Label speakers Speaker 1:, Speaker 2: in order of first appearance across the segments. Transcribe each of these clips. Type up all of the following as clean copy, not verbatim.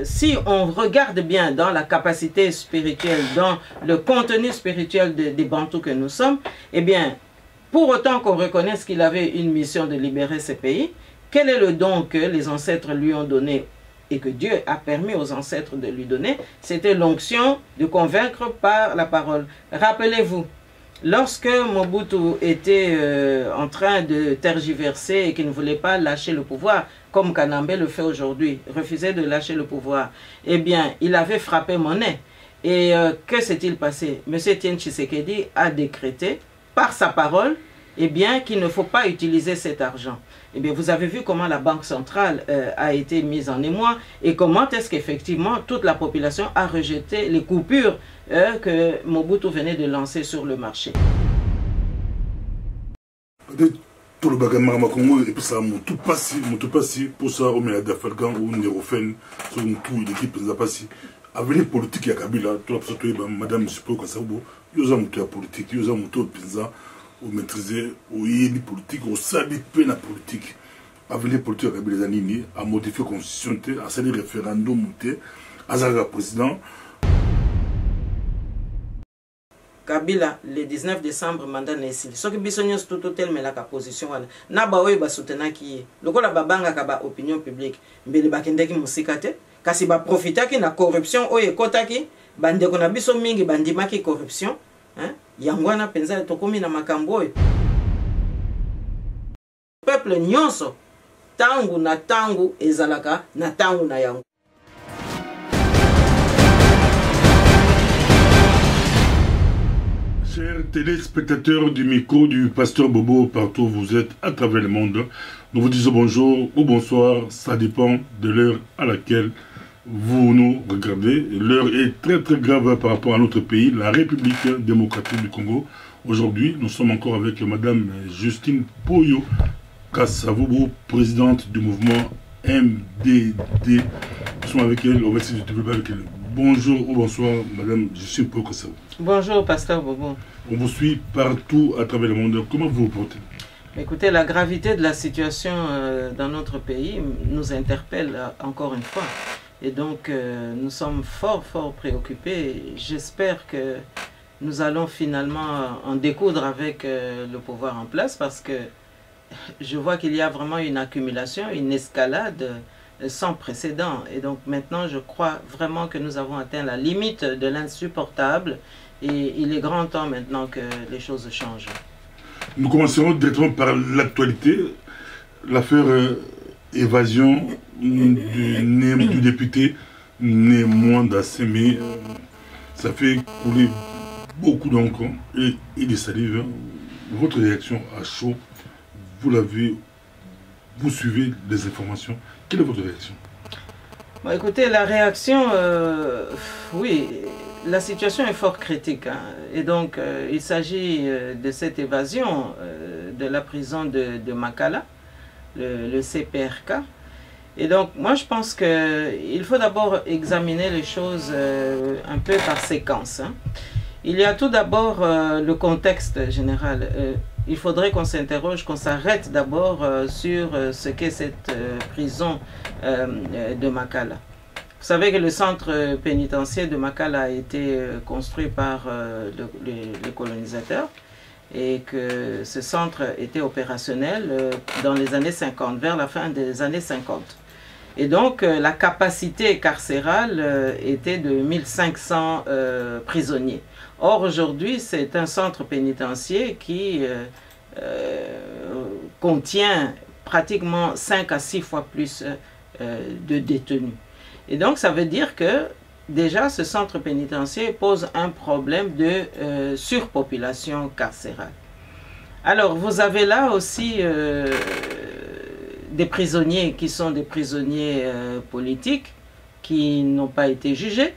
Speaker 1: si on regarde bien dans la capacité spirituelle, dans le contenu spirituel des Bantous que nous sommes, eh bien, pour autant qu'on reconnaisse qu'il avait une mission de libérer ce pays, quel est le don que les ancêtres lui ont donné et que Dieu a permis aux ancêtres de lui donner? C'était l'onction de convaincre par la parole. Rappelez-vous, lorsque Mobutu était en train de tergiverser et qu'il ne voulait pas lâcher le pouvoir, comme Kanambe le fait aujourd'hui, refusait de lâcher le pouvoir, eh bien, il avait frappé monnaie. Et que s'est-il passé? M. Etienne Tshisekedi a décrété, par sa parole, eh bien, qu'il ne faut pas utiliser cet argent. Eh bien, vous avez vu comment la Banque centrale a été mise en émoi et comment est-ce qu'effectivement toute la population a rejeté les coupures que Mobutu venait de lancer sur le marché.
Speaker 2: Tout le bagage Congo et puis ça tout passé pour ça on met à Dafalgan ou Nérofen sur tout l'équipe nous a passé avec les politiques ya Kabila tout la personne madame Sipo Kasabo ils ont monté la politique ils ont monté au Pinza ou maîtriser ou y les politiques au salut la politique avec les politiques ya Kabila Zanini à modifier la constitution à salir référendum monté à Zaga président
Speaker 1: Kabila, le 19 décembre, mandat Nessil. Ce qui bisognos tout tel mais la position na ba oyo ba soutenant qui lokola babanga ka opinion publique mbele bakendeki musikate kasi ba profitaki na corruption oyo ekotaki bandeko na biso mingi bandimaki corruption hein yangwana penza tokomi na makambo oyo peuple nyonso tangu na tangu ezalaka na tangu na yango.
Speaker 2: Chers téléspectateurs du micro du Pasteur Bobo, partout où vous êtes à travers le monde, nous vous disons bonjour ou bonsoir, ça dépend de l'heure à laquelle vous nous regardez. L'heure est très très grave par rapport à notre pays, la République démocratique du Congo. Aujourd'hui, nous sommes encore avec Madame Justine Poyo Kassavubu, présidente du mouvement MDD. Nous sommes avec elle, on va essayer de développer avec elle. Bonjour ou bonsoir, Madame Justine Poyo Kassavubu.
Speaker 1: Bonjour, Pasteur Bobo.
Speaker 2: On vous suit partout à travers le monde. Comment vous vous portez?
Speaker 1: Écoutez, la gravité de la situation dans notre pays nous interpelle encore une fois. Et donc, nous sommes fort préoccupés. J'espère que nous allons finalement en découdre avec le pouvoir en place parce que je vois qu'il y a vraiment une accumulation, une escalade sans précédent. Et donc maintenant, je crois vraiment que nous avons atteint la limite de l'insupportable. Et il est grand temps maintenant que les choses changent.
Speaker 2: Nous commencerons directement par l'actualité. L'affaire évasion du député Némoin d'Assemé. Ça fait couler beaucoup d'encre et de salive. Votre réaction à chaud, vous l'avez, vous suivez les informations. Quelle est votre réaction?
Speaker 1: Bon, écoutez, la réaction, oui, la situation est fort critique. Hein, et donc, il s'agit de cette évasion de la prison de Makala, le CPRK. Et donc, moi, je pense qu'il faut d'abord examiner les choses un peu par séquence. Hein. Il y a tout d'abord le contexte général. Il faudrait qu'on s'interroge, qu'on s'arrête d'abord sur ce qu'est cette prison de Makala. Vous savez que le centre pénitentiaire de Makala a été construit par les colonisateurs et que ce centre était opérationnel dans les années 50, vers la fin des années 50. Et donc la capacité carcérale était de 1500 prisonniers. Or aujourd'hui c'est un centre pénitentiaire qui contient pratiquement 5 à 6 fois plus de détenus. Et donc, ça veut dire que déjà, ce centre pénitentiaire pose un problème de surpopulation carcérale. Alors, vous avez là aussi des prisonniers qui sont des prisonniers politiques qui n'ont pas été jugés,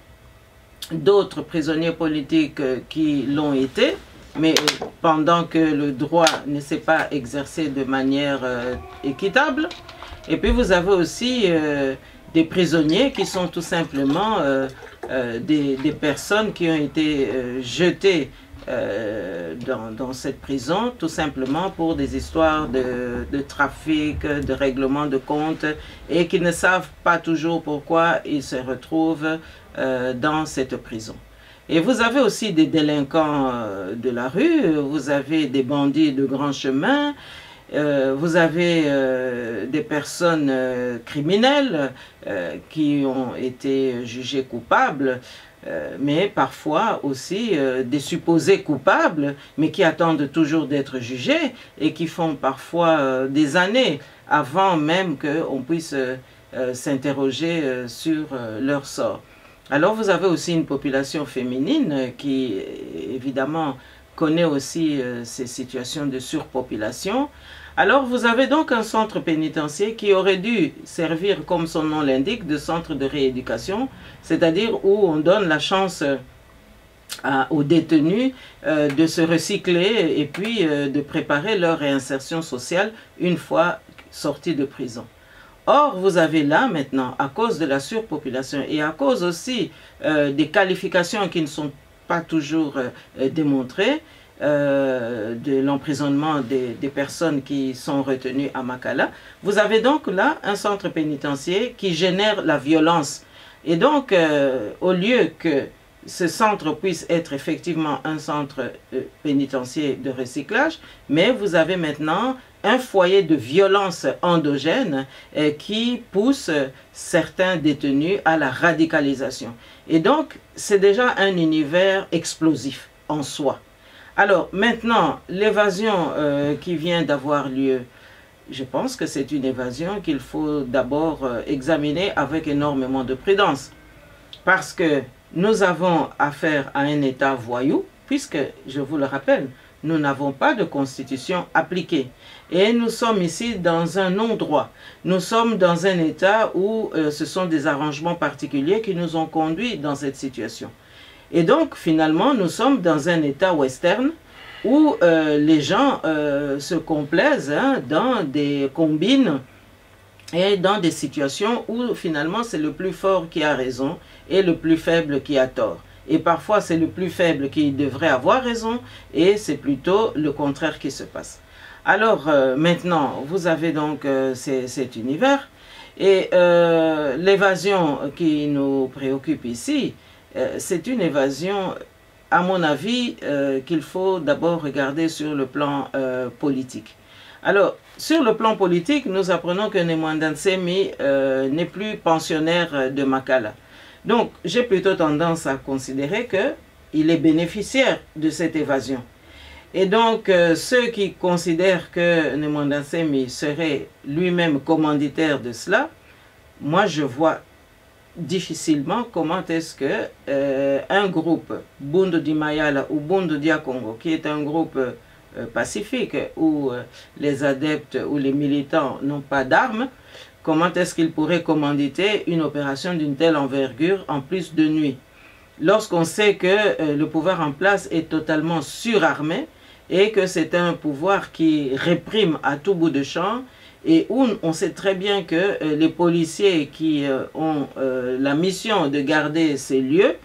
Speaker 1: d'autres prisonniers politiques qui l'ont été, mais pendant que le droit ne s'est pas exercé de manière équitable. Et puis, vous avez aussi des prisonniers qui sont tout simplement des personnes qui ont été jetées dans cette prison, tout simplement pour des histoires de trafic, de règlement de comptes, et qui ne savent pas toujours pourquoi ils se retrouvent dans cette prison. Et vous avez aussi des délinquants de la rue, vous avez des bandits de grand chemin, vous avez des personnes criminelles qui ont été jugées coupables, mais parfois aussi des supposés coupables, mais qui attendent toujours d'être jugés et qui font parfois des années avant même qu'on puisse s'interroger sur leur sort. Alors vous avez aussi une population féminine qui évidemment connaît aussi ces situations de surpopulation. Alors vous avez donc un centre pénitentiaire qui aurait dû servir, comme son nom l'indique, de centre de rééducation, c'est-à-dire où on donne la chance aux détenus de se recycler et puis de préparer leur réinsertion sociale une fois sortis de prison. Or, vous avez là maintenant, à cause de la surpopulation et à cause aussi des qualifications qui ne sont pas toujours démontrées, de l'emprisonnement des personnes qui sont retenues à Makala, vous avez donc là un centre pénitentiaire qui génère la violence. Et donc, au lieu que ce centre puisse être effectivement un centre pénitentiaire de recyclage, mais vous avez maintenant un foyer de violence endogène qui pousse certains détenus à la radicalisation. Et donc, c'est déjà un univers explosif en soi. Alors, maintenant, l'évasion qui vient d'avoir lieu, je pense que c'est une évasion qu'il faut d'abord examiner avec énormément de prudence. Parce que nous avons affaire à un État voyou, puisque, je vous le rappelle, nous n'avons pas de constitution appliquée. Et nous sommes ici dans un non-droit. Nous sommes dans un État où ce sont des arrangements particuliers qui nous ont conduits dans cette situation. Et donc, finalement, nous sommes dans un État western où les gens se complaisent dans des combines et dans des situations où finalement c'est le plus fort qui a raison et le plus faible qui a tort. Et parfois c'est le plus faible qui devrait avoir raison et c'est plutôt le contraire qui se passe. Alors maintenant vous avez donc cet univers et l'évasion qui nous préoccupe ici, c'est une évasion à mon avis qu'il faut d'abord regarder sur le plan politique. Alors, sur le plan politique, nous apprenons que Nemwanda Nsemi n'est plus pensionnaire de Makala. Donc, j'ai plutôt tendance à considérer qu'il est bénéficiaire de cette évasion. Et donc, ceux qui considèrent que Nemwanda Nsemi serait lui-même commanditaire de cela, moi je vois difficilement comment est-ce que un groupe, Bundu di Mayala ou Bundu dia Congo, qui est un groupe pacifique où les adeptes ou les militants n'ont pas d'armes, comment est-ce qu'ils pourraient commanditer une opération d'une telle envergure en plus de nuit? Lorsqu'on sait que le pouvoir en place est totalement surarmé et que c'est un pouvoir qui réprime à tout bout de champ et où on sait très bien que les policiers qui ont la mission de garder ces lieux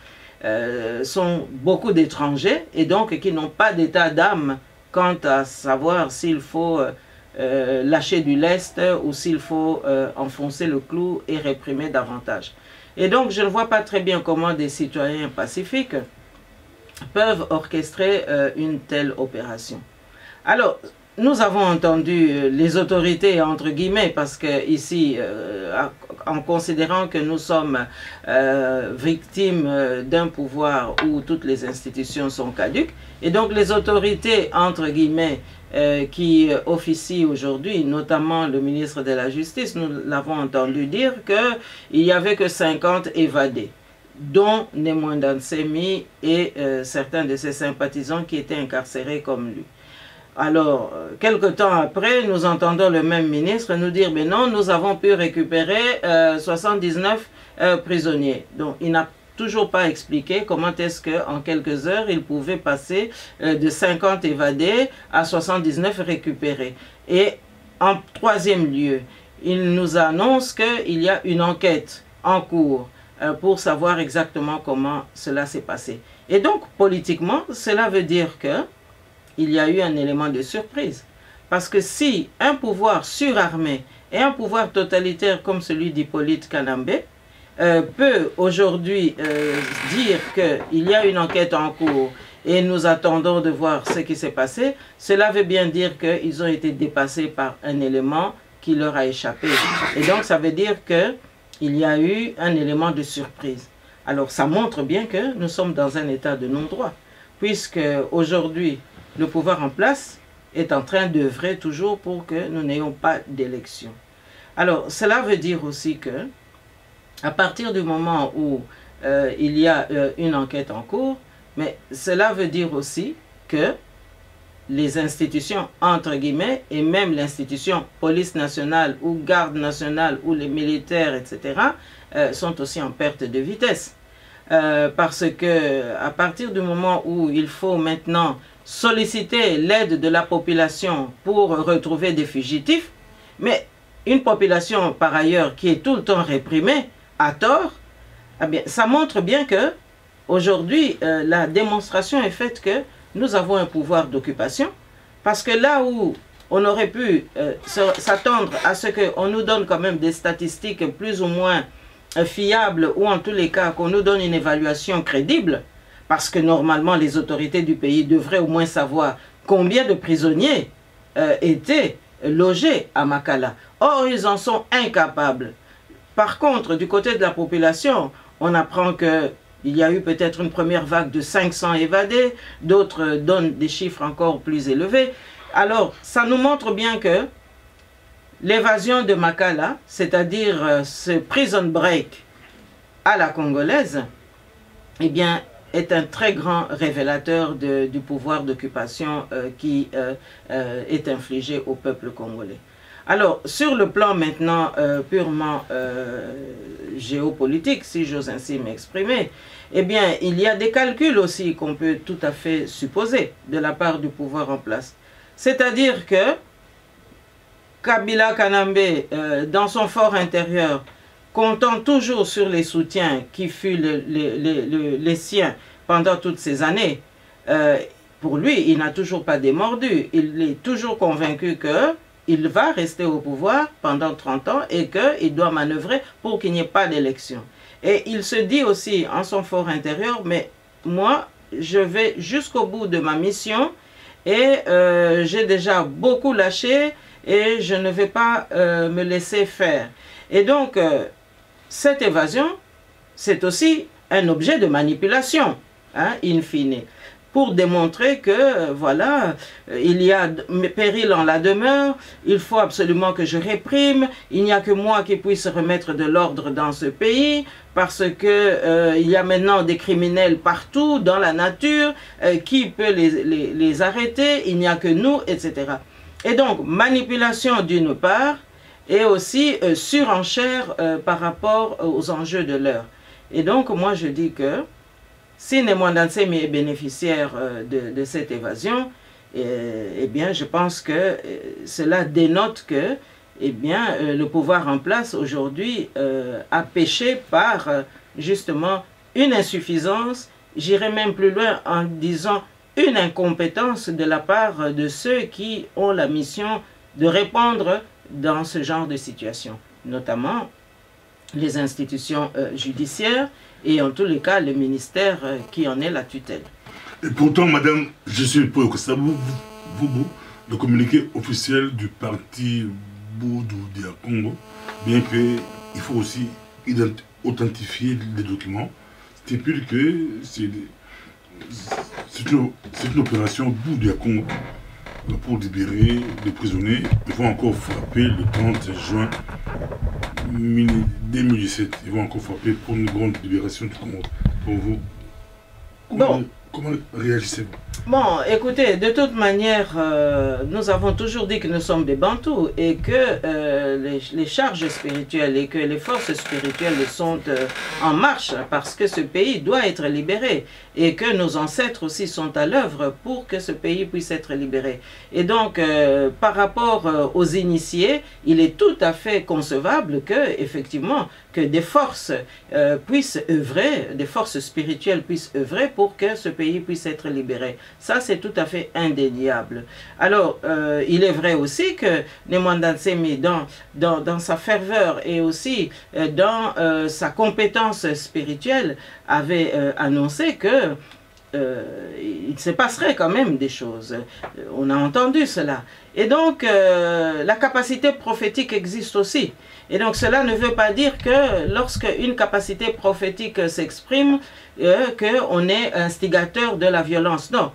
Speaker 1: sont beaucoup d'étrangers et donc qui n'ont pas d'état d'âme quant à savoir s'il faut lâcher du lest ou s'il faut enfoncer le clou et réprimer davantage. Et donc je ne vois pas très bien comment des citoyens pacifiques peuvent orchestrer une telle opération. Alors, nous avons entendu les autorités, entre guillemets, parce que ici, en considérant que nous sommes victimes d'un pouvoir où toutes les institutions sont caduques, et donc les autorités, entre guillemets, qui officient aujourd'hui, notamment le ministre de la Justice, nous l'avons entendu dire qu'il n'y avait que 50 évadés, dont Nemwanda Nsemi et certains de ses sympathisants qui étaient incarcérés comme lui. Alors, quelque temps après, nous entendons le même ministre nous dire « Mais non, nous avons pu récupérer 79 prisonniers. » Donc, il n'a toujours pas expliqué comment est-ce qu'en quelques heures, il pouvait passer de 50 évadés à 79 récupérés. Et en troisième lieu, il nous annonce qu'il y a une enquête en cours pour savoir exactement comment cela s'est passé. Et donc, politiquement, cela veut dire qu'il y a eu un élément de surprise. Parce que si un pouvoir surarmé et un pouvoir totalitaire comme celui d'Hippolyte Kanambe peut aujourd'hui dire qu'il y a une enquête en cours et nous attendons de voir ce qui s'est passé, cela veut bien dire qu'ils ont été dépassés par un élément qui leur a échappé. Et donc, ça veut dire qu'il y a eu un élément de surprise. Alors, ça montre bien que nous sommes dans un état de non-droit, puisque aujourd'hui, le pouvoir en place est en train d'œuvrer toujours pour que nous n'ayons pas d'élection. Alors, cela veut dire aussi que, à partir du moment où il y a une enquête en cours, mais cela veut dire aussi que les institutions, entre guillemets, et même l'institution police nationale ou garde nationale ou les militaires, etc., sont aussi en perte de vitesse. Parce que à partir du moment où il faut maintenant solliciter l'aide de la population pour retrouver des fugitifs, mais une population par ailleurs qui est tout le temps réprimée, à tort, eh bien, ça montre bien que aujourd'hui la démonstration est faite que nous avons un pouvoir d'occupation, parce que là où on aurait pu s'attendre à ce qu'on nous donne quand même des statistiques plus ou moins fiables, ou en tous les cas qu'on nous donne une évaluation crédible, parce que normalement les autorités du pays devraient au moins savoir combien de prisonniers étaient logés à Makala. Or, ils en sont incapables. Par contre, du côté de la population, on apprend que il y a eu peut-être une première vague de 500 évadés, d'autres donnent des chiffres encore plus élevés. Alors, ça nous montre bien que l'évasion de Makala, c'est-à-dire ce prison break à la congolaise, eh bien, est un très grand révélateur du pouvoir d'occupation qui est infligé au peuple congolais. Alors, sur le plan maintenant purement géopolitique, si j'ose ainsi m'exprimer, eh bien, il y a des calculs aussi qu'on peut tout à fait supposer de la part du pouvoir en place. C'est-à-dire que Kabila Kanambe, dans son fort intérieur, comptant toujours sur les soutiens qui furent les siens pendant toutes ces années, pour lui, il n'a toujours pas démordu. Il est toujours convaincu qu'il va rester au pouvoir pendant 30 ans et qu'il doit manœuvrer pour qu'il n'y ait pas d'élection. Et il se dit aussi en son fort intérieur, mais moi, je vais jusqu'au bout de ma mission et j'ai déjà beaucoup lâché et je ne vais pas me laisser faire. Et donc, cette évasion, c'est aussi un objet de manipulation, hein, in fine, pour démontrer que, voilà, il y a péril en la demeure, il faut absolument que je réprime, il n'y a que moi qui puisse remettre de l'ordre dans ce pays, parce que il y a maintenant des criminels partout dans la nature, qui peut les arrêter, il n'y a que nous, etc. Et donc, manipulation d'une part, et aussi surenchère par rapport aux enjeux de l'heure. Et donc, moi, je dis que si Nemwandansemi est bénéficiaire de cette évasion, eh bien, je pense que cela dénote que eh bien, le pouvoir en place aujourd'hui a péché par justement une insuffisance, j'irai même plus loin en disant une incompétence de la part de ceux qui ont la mission de répondre dans ce genre de situation, notamment les institutions judiciaires et en tous les cas le ministère qui en est la tutelle.
Speaker 2: Et pourtant, madame, je suis pour que ça vous le communiqué officiel du parti Boudou Dia Congo, bien qu'il faut aussi authentifier les documents, stipule que c'est une opération Boudou Dia Congo pour libérer les prisonniers. Ils vont encore frapper le 30 juin 2017. Ils vont encore frapper pour une grande libération du Congo. Pour vous, comment réagissez-vous?
Speaker 1: Bon, écoutez, de toute manière, nous avons toujours dit que nous sommes des Bantous et que les charges spirituelles et que les forces spirituelles sont en marche parce que ce pays doit être libéré et que nos ancêtres aussi sont à l'œuvre pour que ce pays puisse être libéré. Et donc, par rapport aux initiés, il est tout à fait concevable que, effectivement, que des forces puissent œuvrer, des forces spirituelles puissent œuvrer pour que ce pays puisse être libéré. Ça, c'est tout à fait indéniable. Alors, il est vrai aussi que Nemwanda Nsemi, dans sa ferveur et aussi dans sa compétence spirituelle, avait annoncé que il se passerait quand même des choses. On a entendu cela. Et donc, la capacité prophétique existe aussi. Et donc, cela ne veut pas dire que lorsque une capacité prophétique s'exprime, qu'on est instigateur de la violence. Non,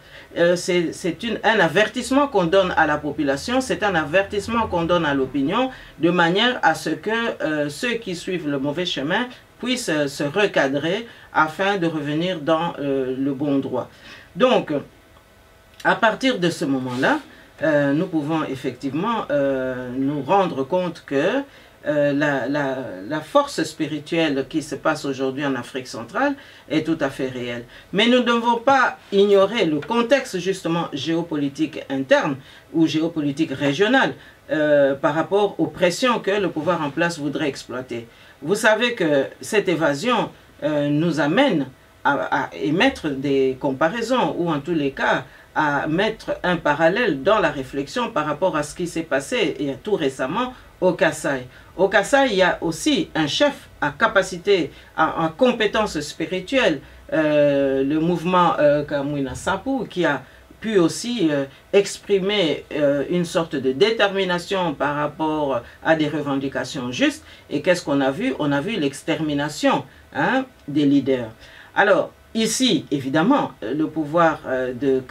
Speaker 1: c'est un avertissement qu'on donne à la population, c'est un avertissement qu'on donne à l'opinion, de manière à ce que ceux qui suivent le mauvais chemin puissent se recadrer afin de revenir dans le bon droit. Donc, à partir de ce moment-là, nous pouvons effectivement nous rendre compte que la force spirituelle qui se passe aujourd'hui en Afrique centrale est tout à fait réelle. Mais nous ne devons pas ignorer le contexte justement géopolitique interne ou géopolitique régionale par rapport aux pressions que le pouvoir en place voudrait exploiter. Vous savez que cette évasion nous amène à émettre des comparaisons ou en tous les cas à mettre un parallèle dans la réflexion par rapport à ce qui s'est passé et tout récemment au Kasaï. Au Kasaï, il y a aussi un chef à capacité, à compétence spirituelle, le mouvement Kamwina Sapu, qui a pu aussi exprimer une sorte de détermination par rapport à des revendications justes. Et qu'est-ce qu'on a vu? On a vu l'extermination des leaders. Alors, ici, évidemment, le pouvoir de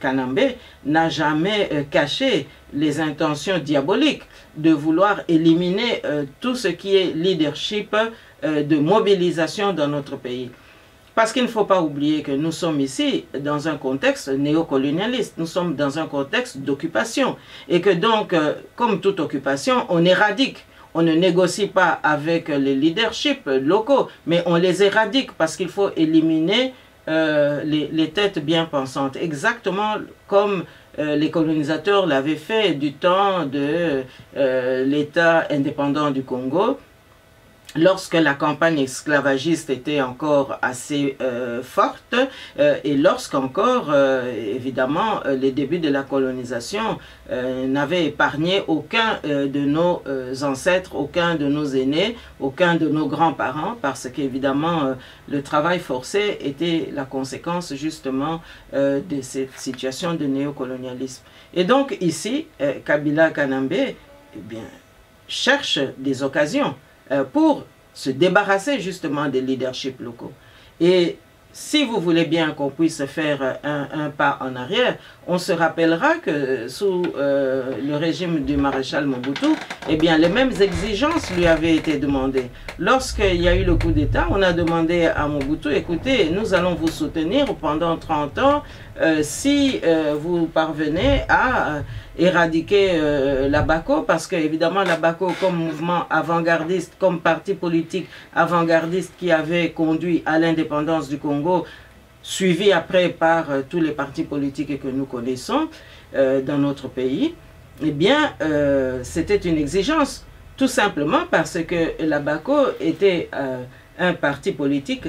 Speaker 1: Kanambe n'a jamais caché les intentions diaboliques de vouloir éliminer tout ce qui est leadership de mobilisation dans notre pays. Parce qu'il ne faut pas oublier que nous sommes ici dans un contexte néocolonialiste, nous sommes dans un contexte d'occupation. Et que donc, comme toute occupation, on éradique. On ne négocie pas avec les leaderships locaux, mais on les éradique parce qu'il faut éliminer les têtes bien pensantes. Exactement comme les colonisateurs l'avaient fait du temps de l'État indépendant du Congo, lorsque la campagne esclavagiste était encore assez forte et lorsqu'encore, évidemment, les débuts de la colonisation n'avaient épargné aucun de nos ancêtres, aucun de nos aînés, aucun de nos grands-parents, parce qu'évidemment, le travail forcé était la conséquence justement de cette situation de néocolonialisme. Et donc ici, Kabila Kanambe cherche des occasions pour se débarrasser justement des leaderships locaux. Et si vous voulez bien qu'on puisse faire un pas en arrière, on se rappellera que sous le régime du maréchal Mobutu, eh bien, les mêmes exigences lui avaient été demandées. Lorsqu'il y a eu le coup d'État, on a demandé à Mobutu, écoutez, nous allons vous soutenir pendant 30 ans si vous parvenez à éradiquer la BACO, parce que évidemment la BACO comme mouvement avant-gardiste, comme parti politique avant-gardiste qui avait conduit à l'indépendance du Congo, suivi après par tous les partis politiques que nous connaissons dans notre pays, eh bien c'était une exigence, tout simplement parce que la BACO était un parti politique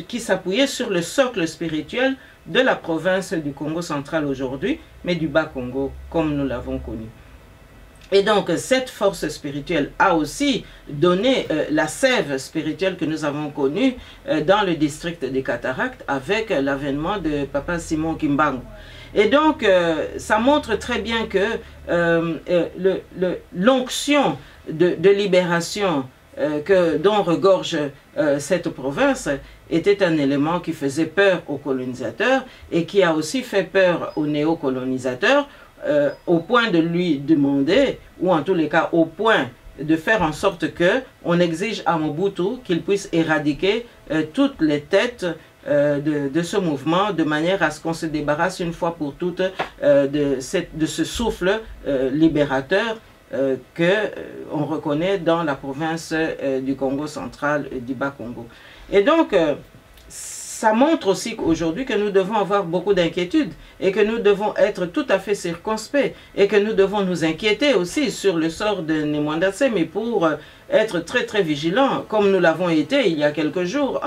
Speaker 1: qui s'appuyait sur le socle spirituel de la province du Congo central aujourd'hui, mais du Bas-Congo, comme nous l'avons connu. Et donc, cette force spirituelle a aussi donné la sève spirituelle que nous avons connue dans le district des Cataractes avec l'avènement de Papa Simon Kimbangu. Et donc, ça montre très bien que l'onction de libération dont regorge cette province était un élément qui faisait peur aux colonisateurs et qui a aussi fait peur aux néocolonisateurs au point de lui demander, ou en tous les cas au point de faire en sorte qu'on exige à Mobutu qu'il puisse éradiquer toutes les têtes de ce mouvement, de manière à ce qu'on se débarrasse une fois pour toutes de ce souffle libérateur qu'on reconnaît dans la province du Congo central et du Bas-Congo. Et donc, ça montre aussi qu'aujourd'hui que nous devons avoir beaucoup d'inquiétudes et que nous devons être tout à fait circonspects et que nous devons nous inquiéter aussi sur le sort de Nemwanda Semi pour être très vigilants, comme nous l'avons été il y a quelques jours,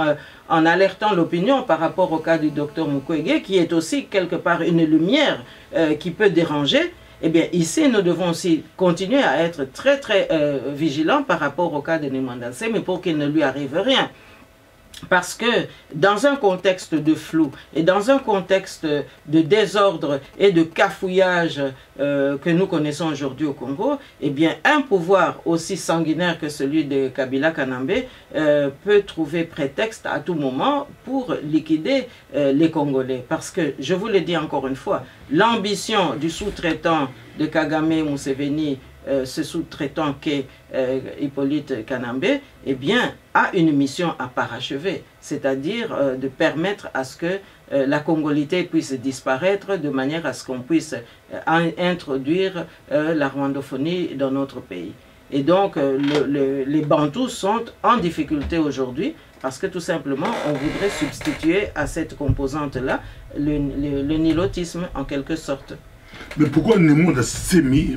Speaker 1: en alertant l'opinion par rapport au cas du docteur Mukwege, qui est aussi quelque part une lumière qui peut déranger. Eh bien, ici, nous devons aussi continuer à être très vigilants par rapport au cas de Nemwanda Semi pour qu'il ne lui arrive rien. Parce que dans un contexte de flou et dans un contexte de désordre et de cafouillage que nous connaissons aujourd'hui au Congo, eh bien un pouvoir aussi sanguinaire que celui de Kabila Kanambe peut trouver prétexte à tout moment pour liquider les Congolais. Parce que, je vous le dis encore une fois, l'ambition du sous-traitant de Kagame Museveni, ce sous-traitant qu'est Hippolyte Kanambe, eh bien, a une mission à parachever, c'est-à-dire de permettre à ce que la congolité puisse disparaître de manière à ce qu'on puisse introduire la rwandophonie dans notre pays. Et donc, les Bantous sont en difficulté aujourd'hui parce que tout simplement, on voudrait substituer à cette composante-là le nilotisme en quelque sorte.
Speaker 2: Mais pourquoi Nemwanda Semi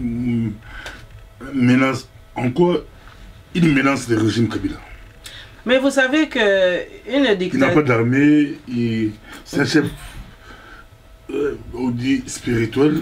Speaker 2: menace, en quoi il menace le régime Kabila?
Speaker 1: Mais vous savez qu'une dictature...
Speaker 2: Il n'a pas d'armée, c'est un chef on dit spirituel,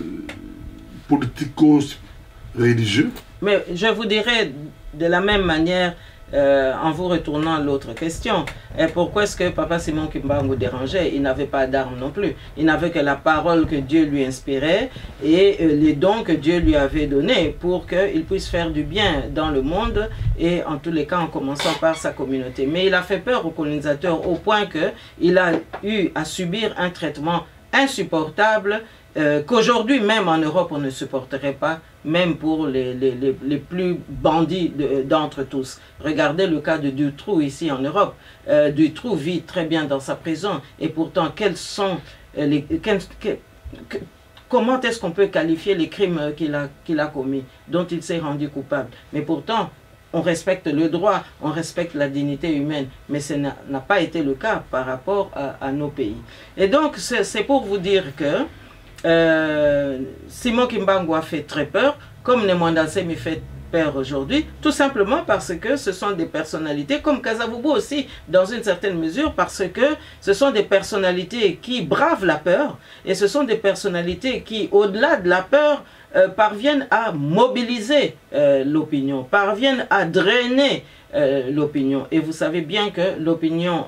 Speaker 2: politico-religieux.
Speaker 1: Mais je vous dirais de la même manière, en vous retournant à l'autre question, pourquoi est-ce que Papa Simon Kimbangu dérangeait? Il n'avait pas d'armes non plus. Il n'avait que la parole que Dieu lui inspirait et les dons que Dieu lui avait donnés pour qu'il puisse faire du bien dans le monde et en tous les cas en commençant par sa communauté. Mais il a fait peur aux colonisateurs au point qu'il a eu à subir un traitement insupportable qu'aujourd'hui même en Europe on ne supporterait pas, même pour les plus bandits d'entre tous. Regardez le cas de Dutroux ici en Europe. Dutroux vit très bien dans sa prison et pourtant quels sont comment est-ce qu'on peut qualifier les crimes qu'il a commis, dont il s'est rendu coupable? Mais pourtant on respecte le droit, on respecte la dignité humaine, mais ce n'a pas été le cas par rapport à nos pays. Et donc c'est pour vous dire que Simon Kimbangu a fait très peur, comme Nemwanda Semi fait peur aujourd'hui, tout simplement parce que ce sont des personnalités, comme Kasavubu aussi, dans une certaine mesure, parce que ce sont des personnalités qui bravent la peur, et ce sont des personnalités qui, au-delà de la peur, parviennent à mobiliser l'opinion, parviennent à drainer l'opinion. Et vous savez bien que l'opinion...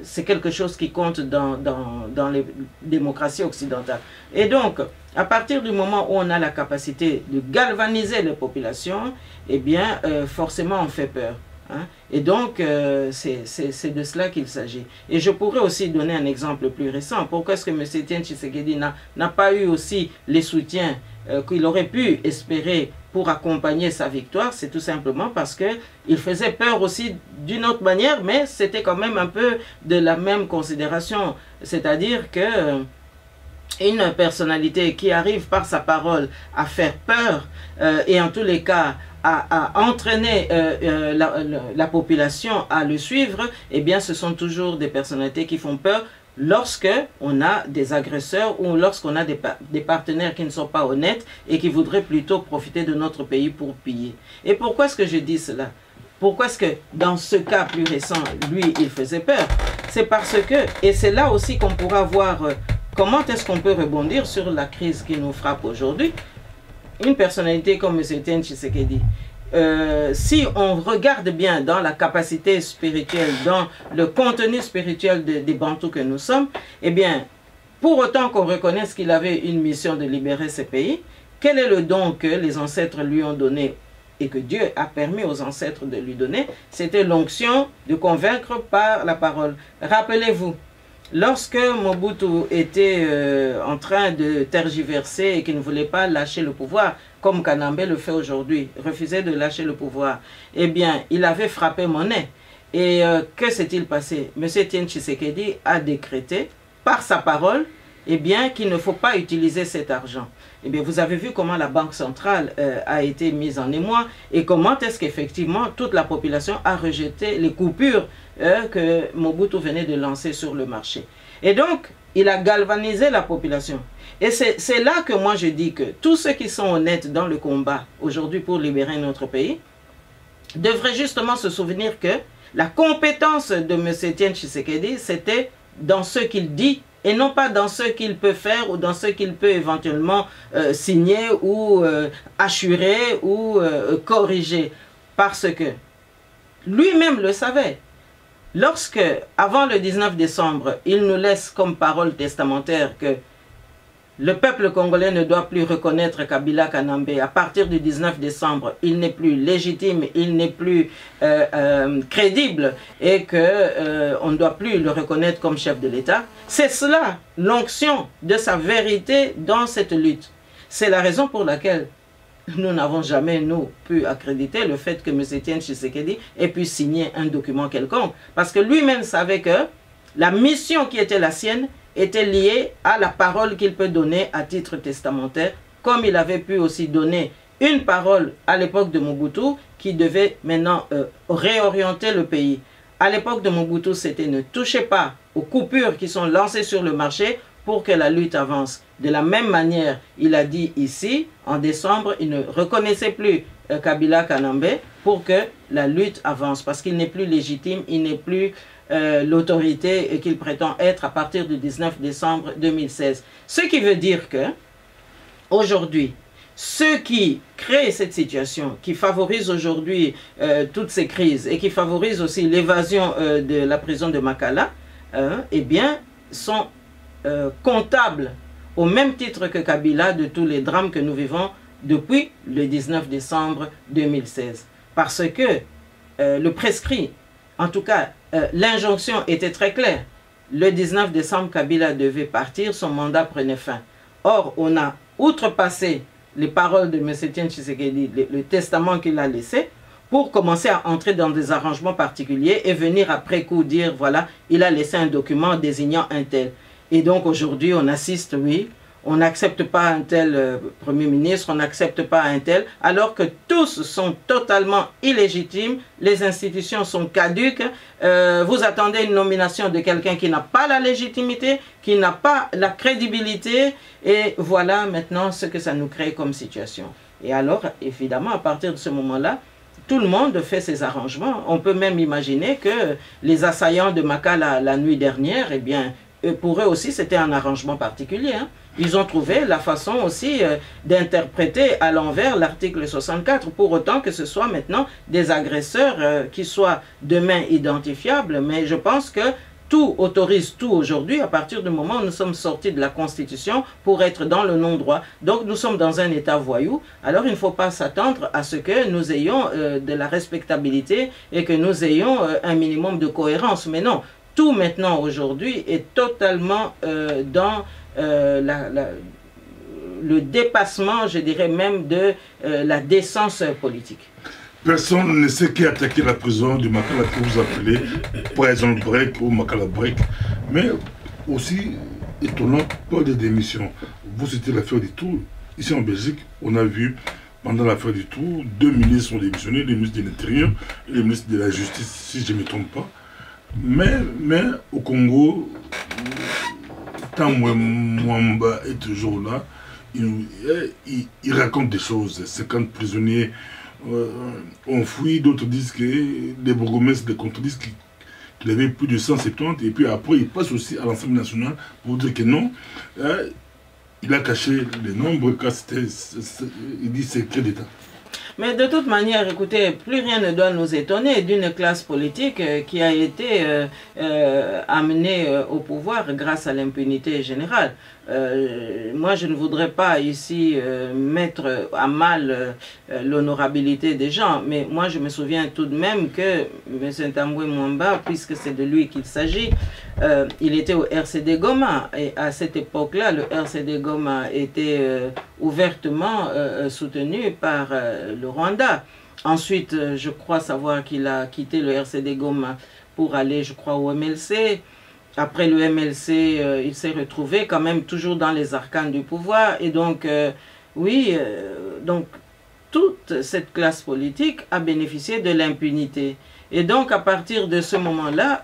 Speaker 1: c'est quelque chose qui compte dans les démocraties occidentales. Et donc, à partir du moment où on a la capacité de galvaniser les populations, eh bien, forcément, on fait peur. Hein? Et donc, c'est de cela qu'il s'agit. Et je pourrais aussi donner un exemple plus récent. Pourquoi est-ce que M. Etienne Tshisekedi n'a pas eu aussi les soutiens qu'il aurait pu espérer pour accompagner sa victoire? C'est tout simplement parce qu'il faisait peur aussi d'une autre manière, mais c'était quand même un peu de la même considération. C'est-à-dire que une personnalité qui arrive par sa parole à faire peur et en tous les cas à entraîner la population à le suivre, eh bien ce sont toujours des personnalités qui font peur lorsque on a des agresseurs ou lorsqu'on a des partenaires qui ne sont pas honnêtes et qui voudraient plutôt profiter de notre pays pour piller. Et pourquoi est-ce que je dis cela? Pourquoi est-ce que dans ce cas plus récent, lui, il faisait peur? C'est parce que, et c'est là aussi qu'on pourra voir comment est-ce qu'on peut rebondir sur la crise qui nous frappe aujourd'hui. Une personnalité comme M. Etienne Tshisekedi, si on regarde bien dans la capacité spirituelle, dans le contenu spirituel des Bantous que nous sommes, eh bien, pour autant qu'on reconnaisse qu'il avait une mission de libérer ce pays, quel est le don que les ancêtres lui ont donné et que Dieu a permis aux ancêtres de lui donner? C'était l'onction de convaincre par la parole. Rappelez-vous, lorsque Mobutu était en train de tergiverser et qu'il ne voulait pas lâcher le pouvoir, comme Kanambe le fait aujourd'hui, refusait de lâcher le pouvoir, eh bien, il avait frappé monnaie. Et que s'est-il passé? M. Etienne Tshisekedi a décrété, par sa parole, eh bien, qu'il ne faut pas utiliser cet argent. Eh bien, vous avez vu comment la Banque centrale a été mise en émoi et comment est-ce qu'effectivement toute la population a rejeté les coupures que Mobutu venait de lancer sur le marché. Et donc, il a galvanisé la population. Et c'est là que moi je dis que tous ceux qui sont honnêtes dans le combat aujourd'hui pour libérer notre pays devraient justement se souvenir que la compétence de M. Etienne Tshisekedi, c'était dans ce qu'il dit et non pas dans ce qu'il peut faire ou dans ce qu'il peut éventuellement signer ou assurer ou corriger. Parce que lui-même le savait. Lorsque, avant le 19 décembre, il nous laisse comme parole testamentaire que le peuple congolais ne doit plus reconnaître Kabila Kanambe. À partir du 19 décembre, il n'est plus légitime, il n'est plus crédible et qu'on ne doit plus le reconnaître comme chef de l'État. C'est cela, l'onction de sa vérité dans cette lutte. C'est la raison pour laquelle nous n'avons jamais, nous, pu accréditer le fait que M. Etienne Tshisekedi ait pu signer un document quelconque. Parce que lui-même savait que la mission qui était la sienne était liée à la parole qu'il peut donner à titre testamentaire, comme il avait pu aussi donner une parole à l'époque de Mobutu qui devait maintenant réorienter le pays. À l'époque de Mobutu, c'était ne touchez pas aux coupures qui sont lancées sur le marché pour que la lutte avance. De la même manière, il a dit ici, en décembre, il ne reconnaissait plus Kabila Kanambe pour que la lutte avance, parce qu'il n'est plus légitime, il n'est plus l'autorité qu'il prétend être à partir du 19 décembre 2016. Ce qui veut dire que, aujourd'hui, ceux qui créent cette situation, qui favorisent aujourd'hui toutes ces crises et qui favorisent aussi l'évasion de la prison de Makala, eh bien, sont comptables au même titre que Kabila de tous les drames que nous vivons depuis le 19 décembre 2016. Parce que le prescrit, en tout cas, l'injonction était très claire. Le 19 décembre, Kabila devait partir, son mandat prenait fin. Or, on a outrepassé les paroles de M. Etienne Tshisekedi, le testament qu'il a laissé, pour commencer à entrer dans des arrangements particuliers et venir après coup dire, voilà, il a laissé un document désignant un tel. Et donc aujourd'hui, on assiste, oui, on n'accepte pas un tel Premier ministre, on n'accepte pas un tel, alors que tous sont totalement illégitimes, les institutions sont caduques, vous attendez une nomination de quelqu'un qui n'a pas la légitimité, qui n'a pas la crédibilité, et voilà maintenant ce que ça nous crée comme situation. Et alors, évidemment, à partir de ce moment-là, tout le monde fait ses arrangements. On peut même imaginer que les assaillants de Makala la nuit dernière, eh bien, pour eux aussi, c'était un arrangement particulier. Hein. Ils ont trouvé la façon aussi d'interpréter à l'envers l'article 64, pour autant que ce soit maintenant des agresseurs qui soient demain identifiables. Mais je pense que tout autorise tout aujourd'hui à partir du moment où nous sommes sortis de la Constitution pour être dans le non-droit. Donc nous sommes dans un état voyou. Alors il ne faut pas s'attendre à ce que nous ayons de la respectabilité et que nous ayons un minimum de cohérence. Mais non. Tout maintenant aujourd'hui est totalement dans le dépassement, je dirais même, de la décence politique.
Speaker 2: Personne ne sait qui a attaqué la prison du Makala que vous appelez Prison Break ou Makala Break. Mais aussi, étonnant, pas de démission. Vous citez l'affaire du Tour. Ici en Belgique, on a vu, pendant l'affaire du Tour, 2 ministres ont démissionné, le ministre de l'Intérieur et le ministre de la Justice, si je ne me trompe pas. Mais au Congo, tant Mwamba est toujours là, il raconte des choses. 50 prisonniers ont fui, d'autres disent que les bourgmestres des contredisent qu'il avait plus de 170, et puis après il passe aussi à l'Assemblée nationale pour dire que non, il a caché les nombres, car il dit secret d'État.
Speaker 1: Mais de toute manière, écoutez, plus rien ne doit nous étonner d'une classe politique qui a été amenée au pouvoir grâce à l'impunité générale. Moi, je ne voudrais pas ici mettre à mal l'honorabilité des gens, mais moi, je me souviens tout de même que M. Ntambwe Mwamba, puisque c'est de lui qu'il s'agit, il était au RCD Goma, et à cette époque-là, le RCD Goma était ouvertement soutenu par le Rwanda. Ensuite, je crois savoir qu'il a quitté le RCD Goma pour aller, je crois, au MLC. Après le MLC, il s'est retrouvé quand même toujours dans les arcanes du pouvoir. Et donc, oui, donc toute cette classe politique a bénéficié de l'impunité. Et donc, à partir de ce moment-là,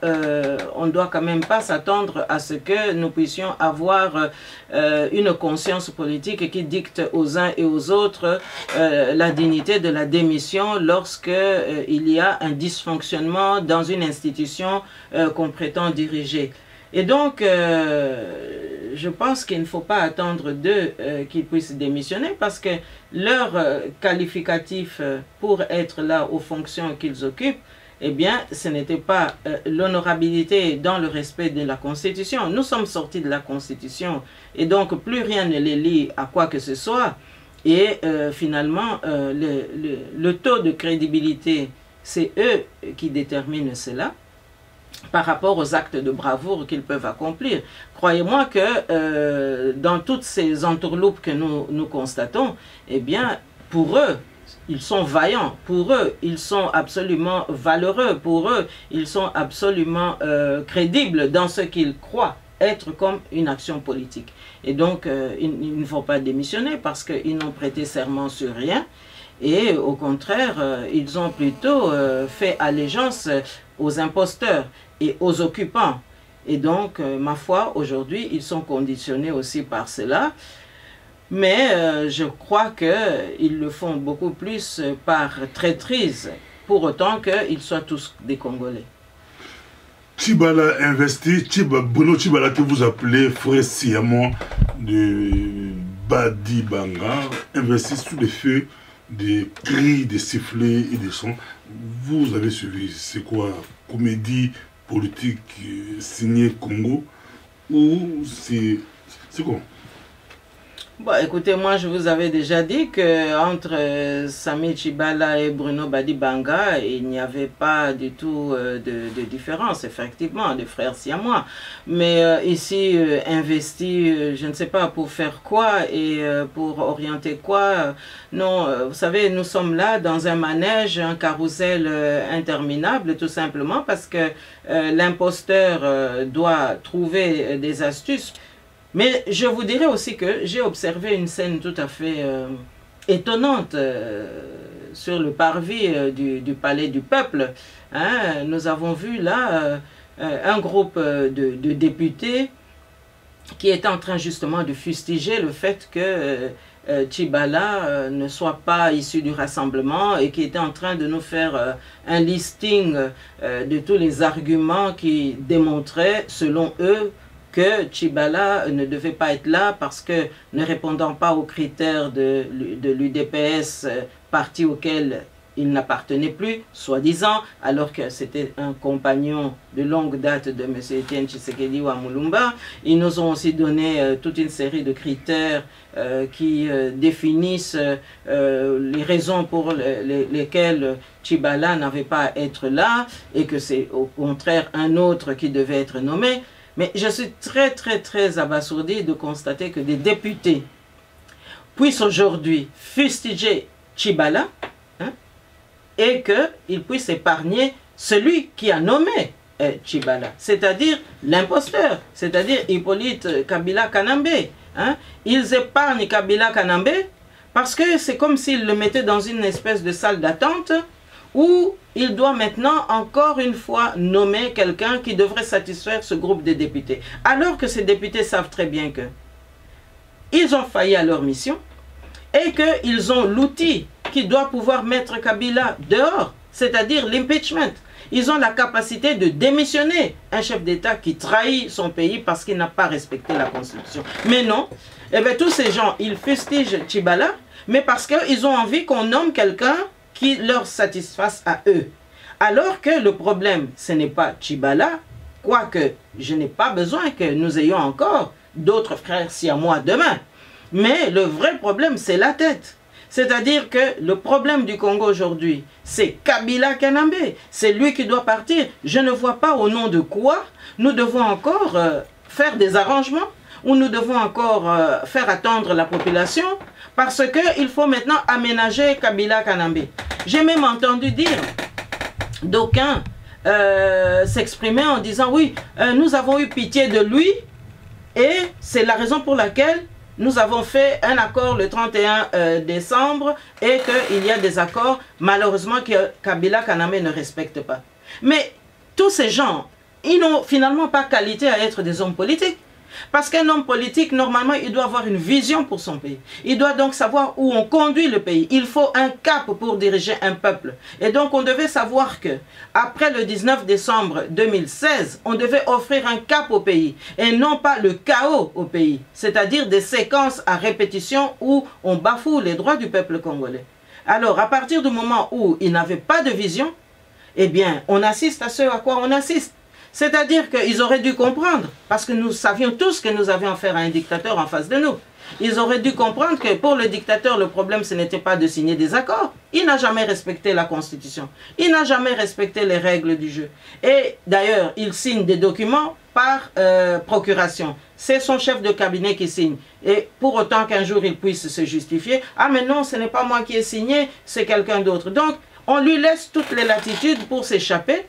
Speaker 1: on ne doit quand même pas s'attendre à ce que nous puissions avoir une conscience politique qui dicte aux uns et aux autres la dignité de la démission lorsque il y a un dysfonctionnement dans une institution qu'on prétend diriger. Et donc, je pense qu'il ne faut pas attendre d'eux qu'ils puissent démissionner parce que leur qualificatif pour être là aux fonctions qu'ils occupent, eh bien, ce n'était pas l'honorabilité dans le respect de la Constitution. Nous sommes sortis de la Constitution et donc plus rien ne les lie à quoi que ce soit. Et finalement, le taux de crédibilité, c'est eux qui déterminent cela par rapport aux actes de bravoure qu'ils peuvent accomplir. Croyez-moi que dans toutes ces entourloupes que nous constatons, eh bien, pour eux, ils sont vaillants, pour eux, ils sont absolument valeureux, pour eux, ils sont absolument crédibles dans ce qu'ils croient être comme une action politique. Et donc, il ne faut pas démissionner parce qu'ils n'ont prêté serment sur rien. Et au contraire, ils ont plutôt fait allégeance aux imposteurs et aux occupants. Et donc, ma foi, aujourd'hui, ils sont conditionnés aussi par cela. Mais je crois qu'ils le font beaucoup plus par traîtrise, pour autant qu'ils soient tous des Congolais.
Speaker 2: Tchibala investi, Bruno Tchibala que vous appelez frère Siamon de Badi Banga, investi sous les feux des cris, des sifflets et des sons. Vous avez suivi, c'est quoi? Comédie politique signée Congo ou c'est quoi?
Speaker 1: Bon, écoutez, moi je vous avais déjà dit que entre Sami Tchibala et Bruno Badi Banga, il n'y avait pas du tout de différence, effectivement, des frères siamois. Mais ici, investi, je ne sais pas pour faire quoi et pour orienter quoi. Non, vous savez, nous sommes là dans un manège, un carrousel interminable, tout simplement parce que l'imposteur doit trouver des astuces. Mais je vous dirais aussi que j'ai observé une scène tout à fait étonnante sur le parvis du Palais du Peuple. Hein, nous avons vu là un groupe de députés qui est en train justement de fustiger le fait que Tchibala ne soit pas issu du rassemblement et qui était en train de nous faire un listing de tous les arguments qui démontraient, selon eux, que Tchibala ne devait pas être là parce que ne répondant pas aux critères de l'UDPS, parti auquel il n'appartenait plus, soi-disant, alors que c'était un compagnon de longue date de M. Etienne Tshisekedi Wamulumba. Ils nous ont aussi donné toute une série de critères qui définissent les raisons pour lesquelles Tchibala n'avait pas à être là et que c'est au contraire un autre qui devait être nommé. Mais je suis très abasourdi de constater que des députés puissent aujourd'hui fustiger Tchibala et qu'ils puissent épargner celui qui a nommé Tchibala, c'est-à-dire l'imposteur, c'est-à-dire Hippolyte Kabila Kanambe. Ils épargnent Kabila Kanambe parce que c'est comme s'ils le mettaient dans une espèce de salle d'attente où il doit maintenant encore une fois nommer quelqu'un qui devrait satisfaire ce groupe de députés. Alors que ces députés savent très bien que ils ont failli à leur mission et qu'ils ont l'outil qui doit pouvoir mettre Kabila dehors, c'est-à-dire l'impeachment. Ils ont la capacité de démissionner un chef d'État qui trahit son pays parce qu'il n'a pas respecté la Constitution. Mais non, eh bien, tous ces gens, ils fustigent Tchibala, mais parce qu'ils ont envie qu'on nomme quelqu'un qui leur satisfasse à eux. Alors que le problème, ce n'est pas Tchibala, quoique je n'ai pas besoin que nous ayons encore d'autres frères siamois demain. Mais le vrai problème, c'est la tête. C'est-à-dire que le problème du Congo aujourd'hui, c'est Kabila Kanambe. C'est lui qui doit partir. Je ne vois pas au nom de quoi nous devons encore faire des arrangements ou nous devons encore faire attendre la population parce qu'il faut maintenant aménager Kabila Kanambe. J'ai même entendu dire d'aucuns s'exprimer en disant oui, nous avons eu pitié de lui et c'est la raison pour laquelle nous avons fait un accord le 31 décembre et qu'il y a des accords malheureusement que Kabila Kaname ne respecte pas. Mais tous ces gens, ils n'ont finalement pas qualité à être des hommes politiques. Parce qu'un homme politique, normalement, il doit avoir une vision pour son pays. Il doit donc savoir où on conduit le pays. Il faut un cap pour diriger un peuple. Et donc, on devait savoir que après le 19 décembre 2016, on devait offrir un cap au pays et non pas le chaos au pays. C'est-à-dire des séquences à répétition où on bafoue les droits du peuple congolais. Alors, à partir du moment où il n'avait pas de vision, eh bien, on assiste à ce à quoi on assiste. C'est-à-dire qu'ils auraient dû comprendre, parce que nous savions tous que nous avions affaire à un dictateur en face de nous. Ils auraient dû comprendre que pour le dictateur, le problème, ce n'était pas de signer des accords. Il n'a jamais respecté la Constitution. Il n'a jamais respecté les règles du jeu. Et d'ailleurs, il signe des documents par procuration. C'est son chef de cabinet qui signe. Et pour autant qu'un jour, il puisse se justifier, « Ah, mais non, ce n'est pas moi qui ai signé, c'est quelqu'un d'autre. » Donc, on lui laisse toutes les latitudes pour s'échapper.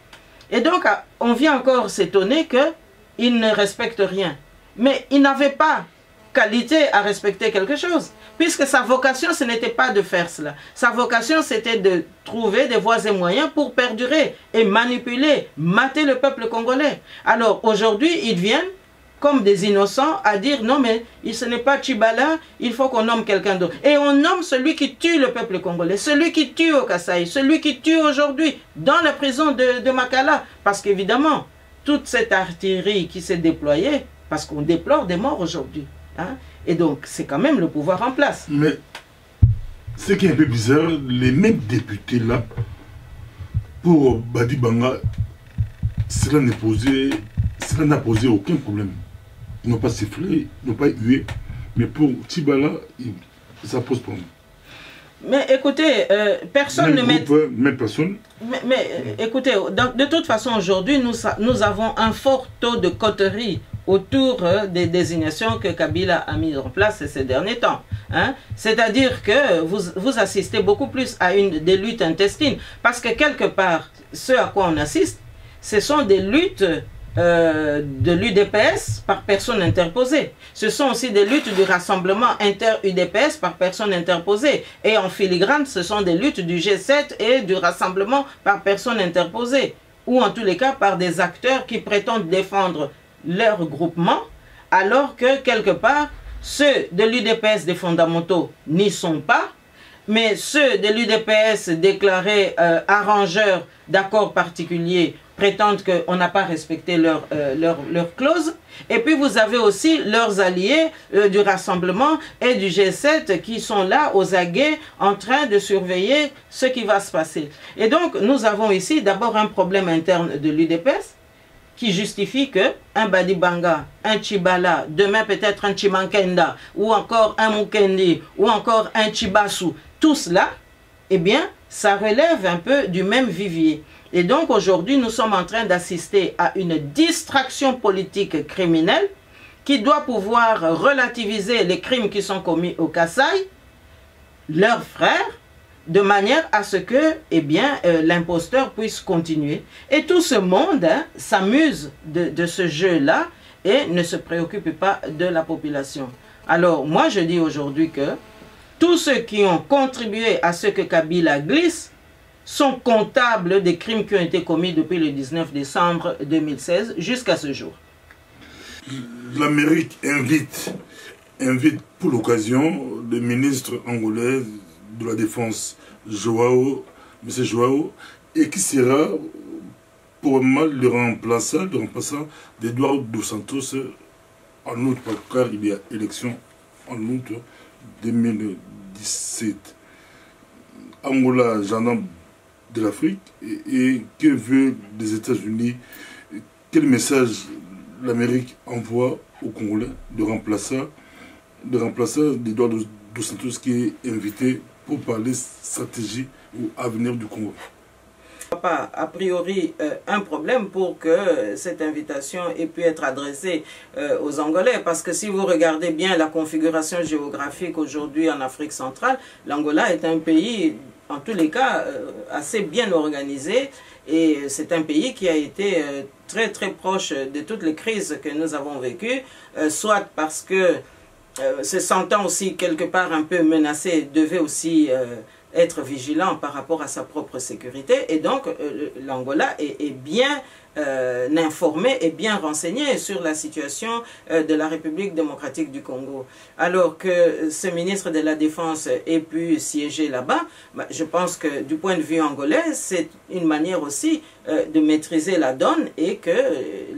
Speaker 1: Et donc, on vient encore s'étonner qu'il ne respecte rien. Mais il n'avait pas qualité à respecter quelque chose. Puisque sa vocation, ce n'était pas de faire cela. Sa vocation, c'était de trouver des voies et moyens pour perdurer et manipuler, mater le peuple congolais. Alors, aujourd'hui, ils viennent comme des innocents à dire non mais ce n'est pas Tchibala, il faut qu'on nomme quelqu'un d'autre. Et on nomme celui qui tue le peuple congolais, celui qui tue au Kasaï, celui qui tue aujourd'hui dans la prison de Makala. Parce qu'évidemment, toute cette artillerie qui s'est déployée, parce qu'on déplore des morts aujourd'hui. Hein, et donc, c'est quand même le pouvoir en place.
Speaker 2: Mais ce qui est un peu bizarre, les mêmes députés là, pour Badi Banga, cela n'a posé aucun problème. Ils n'ont pas sifflé, ils n'ont pas hué. Mais pour Tchibala, ça pose problème.
Speaker 1: Mais écoutez, personne ne met...
Speaker 2: Même personne.
Speaker 1: Mais écoutez, de toute façon, aujourd'hui, nous avons un fort taux de coterie autour des désignations que Kabila a mises en place ces derniers temps. Hein? C'est-à-dire que vous assistez beaucoup plus à des luttes intestines. Parce que quelque part, ce à quoi on assiste, ce sont des luttes de l'UDPS par personne interposée. Ce sont aussi des luttes du rassemblement inter-UDPS par personne interposée. Et en filigrane, ce sont des luttes du G7 et du rassemblement par personne interposée. Ou en tous les cas, par des acteurs qui prétendent défendre leur groupement, alors que quelque part, ceux de l'UDPS des fondamentaux n'y sont pas, mais ceux de l'UDPS déclarés arrangeurs d'accords particuliers prétendent qu'on n'a pas respecté leur clause. Et puis vous avez aussi leurs alliés du Rassemblement et du G7 qui sont là aux aguets en train de surveiller ce qui va se passer. Et donc nous avons ici d'abord un problème interne de l'UDPS qui justifie qu'un Badi Banga, un Tchibala, demain peut-être un Chimankenda, ou encore un Mukendi, ou encore un Chibasu, tout cela, eh bien, ça relève un peu du même vivier. Et donc aujourd'hui, nous sommes en train d'assister à une distraction politique criminelle qui doit pouvoir relativiser les crimes qui sont commis au Kasaï, leurs frères, de manière à ce que l'imposteur puisse continuer. Et tout ce monde s'amuse de ce jeu-là et ne se préoccupe pas de la population. Alors moi je dis aujourd'hui que tous ceux qui ont contribué à ce que Kabila glisse sont comptables des crimes qui ont été commis depuis le 19 décembre 2016 jusqu'à ce jour.
Speaker 2: L'Amérique invite pour l'occasion le ministre angolais de la Défense, M. Joao, et qui sera pour mal le remplaçant d'Eduardo dos Santos en août, car il y a élection en août 2017. Angola, gendarme de l'Afrique, et que veut les États-Unis, quel message l'Amérique envoie au Congolais de remplaçant d'Eduardo dos Santos qui est invité pour parler stratégie ou avenir du Congo?
Speaker 1: Pas a priori un problème pour que cette invitation ait pu être adressée aux Angolais, parce que si vous regardez bien la configuration géographique aujourd'hui en Afrique centrale, l'Angola est un pays en tous les cas assez bien organisé, et c'est un pays qui a été très très proche de toutes les crises que nous avons vécues, soit parce que se sentant aussi quelque part un peu menacé, devait aussi être vigilant par rapport à sa propre sécurité, et donc l'Angola est bien informé et bien renseigné sur la situation de la République démocratique du Congo. Alors que ce ministre de la Défense ait pu siéger là-bas, je pense que du point de vue angolais, c'est une manière aussi de maîtriser la donne et que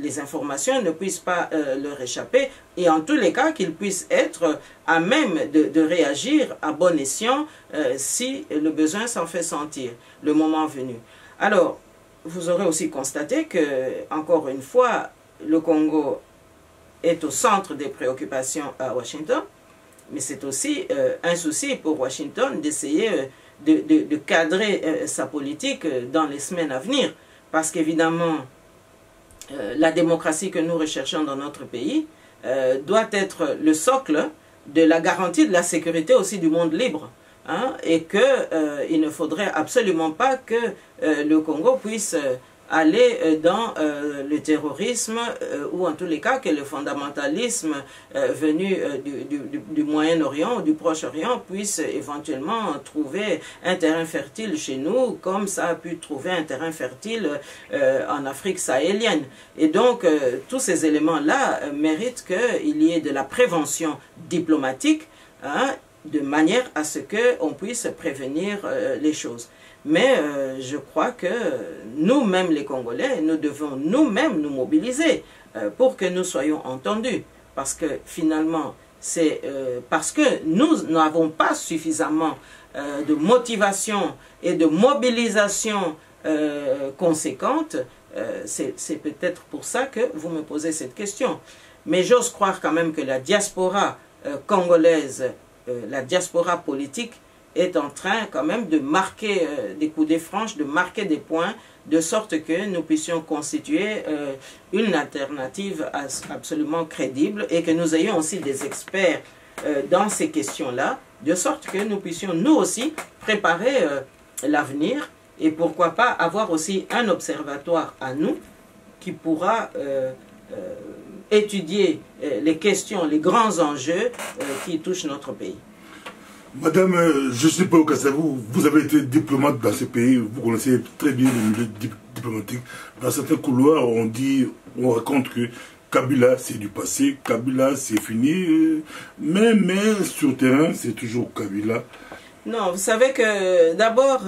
Speaker 1: les informations ne puissent pas leur échapper, et en tous les cas qu'ils puissent être à même de réagir à bon escient si le besoin s'en fait sentir, le moment venu. Alors, vous aurez aussi constaté que, encore une fois, le Congo est au centre des préoccupations à Washington, mais c'est aussi un souci pour Washington d'essayer de cadrer sa politique dans les semaines à venir, parce qu'évidemment, la démocratie que nous recherchons dans notre pays doit être le socle de la garantie de la sécurité aussi du monde libre. Hein, et qu'il ne faudrait absolument pas que le Congo puisse aller dans le terrorisme ou en tous les cas que le fondamentalisme venu du Moyen-Orient ou du Proche-Orient puisse éventuellement trouver un terrain fertile chez nous, comme ça a pu trouver un terrain fertile en Afrique sahélienne. Et donc tous ces éléments-là méritent qu'il y ait de la prévention diplomatique, hein, de manière à ce qu'on puisse prévenir les choses. Mais je crois que nous-mêmes les Congolais, nous devons nous-mêmes nous mobiliser pour que nous soyons entendus. Parce que finalement, c'est parce que nous n'avons pas suffisamment de motivation et de mobilisation conséquente, c'est peut-être pour ça que vous me posez cette question. Mais j'ose croire quand même que la diaspora congolaise, la diaspora politique est en train quand même de marquer des coups de franche, de marquer des points, de sorte que nous puissions constituer une alternative absolument crédible et que nous ayons aussi des experts dans ces questions-là, de sorte que nous puissions nous aussi préparer l'avenir et pourquoi pas avoir aussi un observatoire à nous qui pourra étudier les questions, les grands enjeux qui touchent notre pays.
Speaker 2: Madame, je suis pas au Kassavou, vous avez été diplomate dans ce pays, vous connaissez très bien le milieu diplomatique. Dans certains couloirs, on raconte que Kabila c'est du passé, Kabila c'est fini, mais sur le terrain c'est toujours Kabila.
Speaker 1: Non, vous savez que d'abord,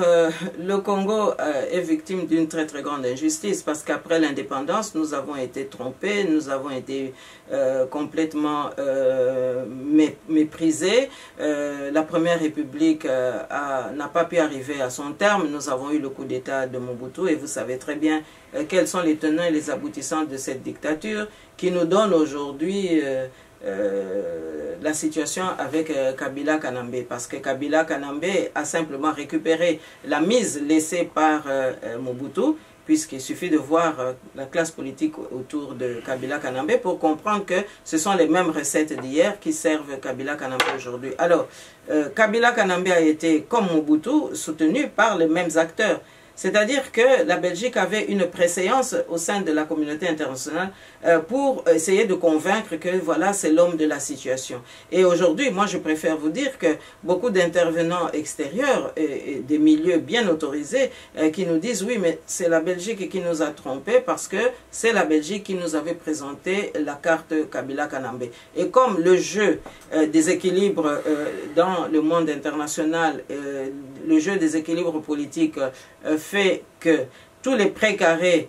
Speaker 1: le Congo est victime d'une très très grande injustice parce qu'après l'indépendance, nous avons été trompés, nous avons été complètement méprisés. La Première République n'a pas pu arriver à son terme. Nous avons eu le coup d'État de Mobutu et vous savez très bien quels sont les tenants et les aboutissants de cette dictature qui nous donne aujourd'hui la situation avec Kabila Kanambe, parce que Kabila Kanambe a simplement récupéré la mise laissée par Mobutu, puisqu'il suffit de voir la classe politique autour de Kabila Kanambe pour comprendre que ce sont les mêmes recettes d'hier qui servent Kabila Kanambe aujourd'hui. Alors, Kabila Kanambe a été, comme Mobutu, soutenu par les mêmes acteurs. C'est-à-dire que la Belgique avait une préséance au sein de la communauté internationale pour essayer de convaincre que voilà, c'est l'homme de la situation. Et aujourd'hui, moi je préfère vous dire que beaucoup d'intervenants extérieurs et des milieux bien autorisés qui nous disent oui, mais c'est la Belgique qui nous a trompés parce que c'est la Belgique qui nous avait présenté la carte Kabila Kanambe. Et comme le jeu des équilibres dans le monde international, le jeu des équilibres politiques fait que tous les précarés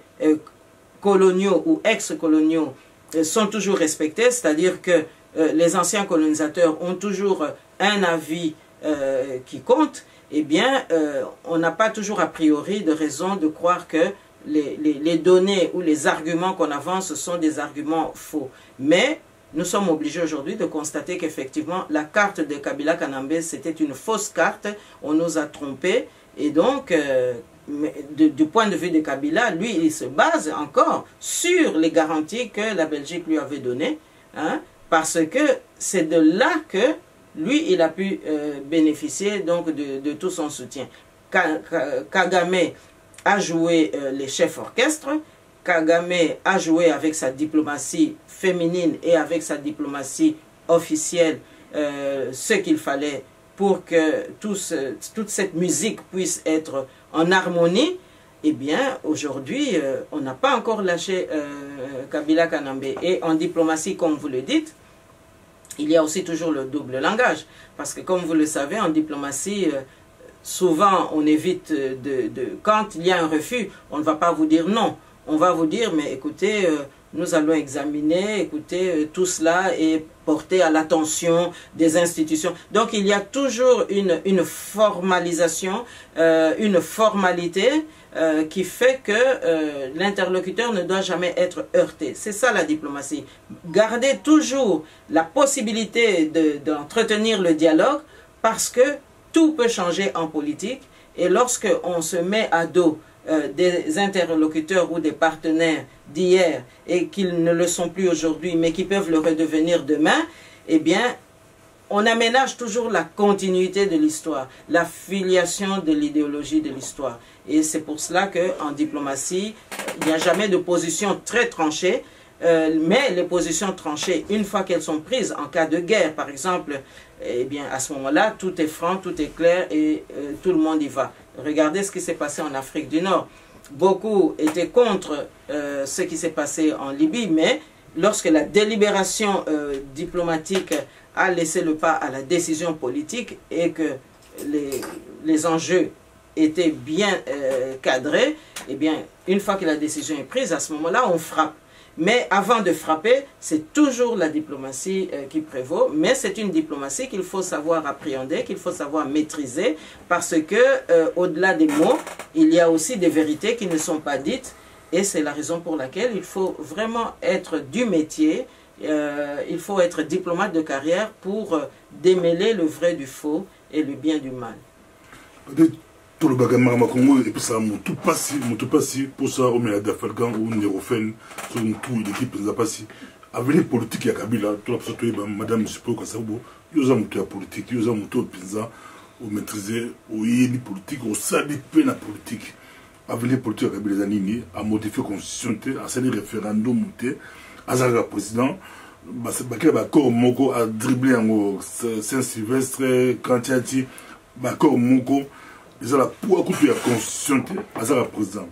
Speaker 1: coloniaux ou ex-coloniaux sont toujours respectés, c'est-à-dire que les anciens colonisateurs ont toujours un avis qui compte, eh bien, on n'a pas toujours a priori de raison de croire que les données ou les arguments qu'on avance sont des arguments faux. Mais nous sommes obligés aujourd'hui de constater qu'effectivement, la carte de Kabila Kanambe, c'était une fausse carte, on nous a trompés, et donc, du point de vue de Kabila, lui, il se base encore sur les garanties que la Belgique lui avait données, hein, parce que c'est de là que lui, il a pu bénéficier donc de tout son soutien. Kagame a joué les chefs orchestres, Kagame a joué avec sa diplomatie féminine et avec sa diplomatie officielle ce qu'il fallait pour que toute cette musique puisse être en harmonie. Eh bien, aujourd'hui, on n'a pas encore lâché Kabila Kanambe. Et en diplomatie, comme vous le dites, il y a aussi toujours le double langage. Parce que comme vous le savez, en diplomatie, souvent on évite quand il y a un refus, on ne va pas vous dire non. On va vous dire, mais écoutez, nous allons examiner, écoutez, tout cela est porté à l'attention des institutions. Donc il y a toujours une formalisation, une formalité qui fait que l'interlocuteur ne doit jamais être heurté. C'est ça la diplomatie. Garder toujours la possibilité d'entretenir le dialogue parce que tout peut changer en politique et lorsque on se met à dos des interlocuteurs ou des partenaires d'hier et qu'ils ne le sont plus aujourd'hui mais qui peuvent le redevenir demain, eh bien on aménage toujours la continuité de l'histoire, la filiation de l'idéologie de l'histoire. Et c'est pour cela qu'en diplomatie, il n'y a jamais de position très tranchée, mais les positions tranchées, une fois qu'elles sont prises en cas de guerre, par exemple, eh bien à ce moment-là, tout est franc, tout est clair et tout le monde y va. Regardez ce qui s'est passé en Afrique du Nord. Beaucoup étaient contre ce qui s'est passé en Libye, mais lorsque la délibération diplomatique a laissé le pas à la décision politique et que les enjeux étaient bien cadrés, eh bien, une fois que la décision est prise, à ce moment-là, on frappe. Mais avant de frapper, c'est toujours la diplomatie qui prévaut, mais c'est une diplomatie qu'il faut savoir appréhender, qu'il faut savoir maîtriser, parce que au-delà des mots, il y a aussi des vérités qui ne sont pas dites, et c'est la raison pour laquelle il faut vraiment être du métier, il faut être diplomate de carrière pour démêler le vrai du faux et le bien du mal.
Speaker 2: Tout le bagage Congo et puis ça tout passé pour ça on met à Dafalgan ou Nérofen sur tout l'équipe nous a passé avec les politiques ya Kabila tout la surtout madame Sipo Kasabo ils ont monté la politique ils ont monté au pizza au maîtriser au yéli politique au sali peu la politique avec les politiques ya Kabila zanini à modifier constitution à sali référendum monté à la président bah c'est bakela ba corps moko à dribbler en Saint-Sylvestre Kantiati ba corps moko ils ont la pour couper la constitution à la président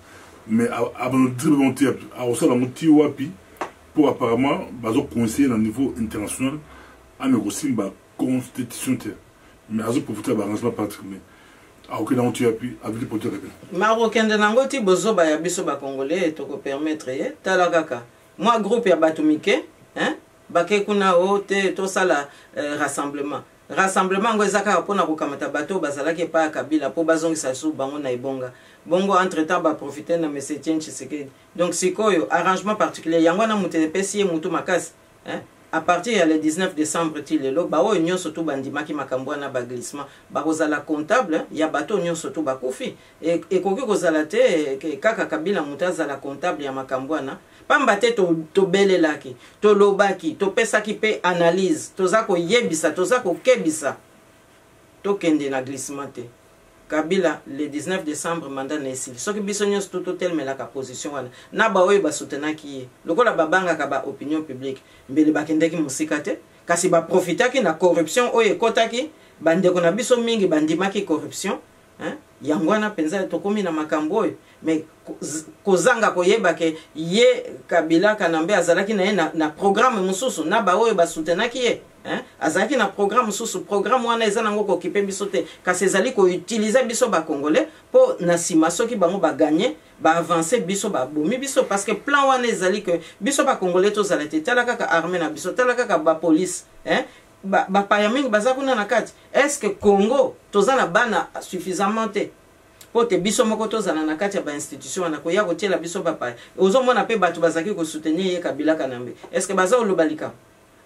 Speaker 2: mais avant de dribbler à au la moti wapi pour apparemment bazo conseiller au niveau international à négocier la constitution mais à profiter de l'arrangement particulier à aucun moment tu appuies avec les politiques
Speaker 1: marocain de nangoti bozo ba ya biso ba congolais to ko permettre talakaka moi groupe ya batumike hein bake kuna o te to sala rassemblement ngo ezaka pona ko kamata bato bazalaki pa Kabila po bazongisa su bango na ibonga bongo entre temps ba profiter na monsieur Tshisekedi donc sikoyo arrangement particulier yango na mutele pesi mutu makasi hein à partir le 19 décembre tilelo ba o nyonso to bandimaki makambo na baglissement ba kozala comptable ya bato nyonso to bakufi et koki kozala te kaka Kabila mutaza la comptable ya makambo na pamba te to belelaki to lobaki to pesaki pe analyse toza ko yebisa toza ko kebisa to kende na glissement te Kabila le 19 décembre mandat na esili soki biso nyonso to telmelaka position wana na ba oyo basoutenaki ye lokola babanga ka ba opinion publique mbele bakendeki musika te kasi ba profitaki na corruption oyo ekotaki bandeko na biso mingi bandimaki corruption hein yango wana penza tokomi na makambo oyo mais kozanga koyeba ke ye Kabila Kanambe azalaki na ye na programme mususu na ba oyo basoutenaki ye hein azalaki na programme mususu programme wana eza nango ko kipe biso te kasi ezali ko utiliser biso ba congolais po na sima soki bango ba gagner ba avancer biso ba bomi biso parce que plan wana ezali que biso ba congolais to zalate talaka ka armée na biso talaka ka ba police hein ba payamingi bazakuna na kati est-ce que Congo tozana bana suffisamment te pote biso moko tozana na kati ya ba institution na koya kotiela biso papa ozomona pe bato bazaki ko soutenir ye Kabila Kanambe est-ce que baza olobalika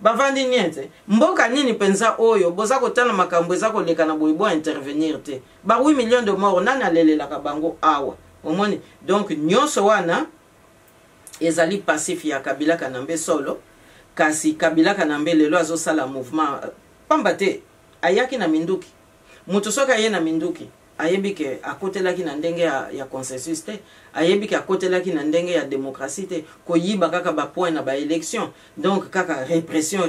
Speaker 1: bavandi niente mboka nini penza oyo boza kotana makambo eza koleka na boyebo intervenir te ba 8 millions de morts nani alelela ka bango awa omoni donc nyonso wana ezali passif ya Kabila Kanambe solo kasi Kabila Kanambe lelo azosala mouvement pamba te ayaki na minduki mutu soka ye na minduki ayebi ke akotelaki na ndenge ya consensus te, ayebi ke akotelaki na ndenge ya démocratie te, koyiba kaka ba point na ba élection, donc kaka répression.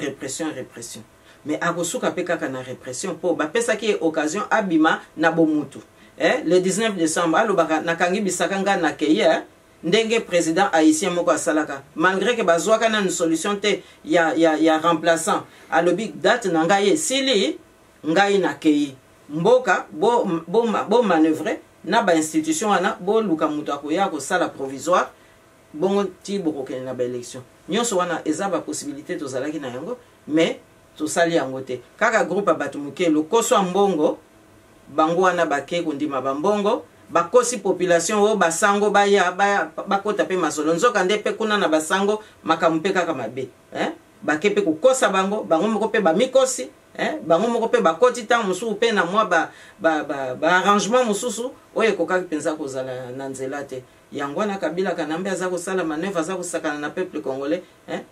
Speaker 1: Mais akosuka pe kaka na répression po ba pesaki occasion abima na bomutu. Le 19 décembre alobaka nakangi bisaka nga na keye ndenge président haïtien moko asalaka, malgré que bazwaka na une solution te ya remplaçant, alobi date na ngai sili ngai na keye mboka bo manœuvrer na ba institution wana bo luka mutu akoya ko sala provisoire bongo ti boko na ba élection nyonso wana eza ba possibilité tozalaki na yango, mais tosali yango te kaka groupe abatu muke lokoso mbongo bango wana bake kondima bambongo bakosi population o basango baya bakota pe masolo nzoka nde pe kuna na basango makampe kaka mabe bake pe kukosa bango moko pe bamikosi bango moko pe bakoti ta musu pe na mwa ba arrangement mususu oye kokaki penza kozala na nzela te yango na Kabila Kanambe aza kosala manœuvre aza kosakana na peuple congolais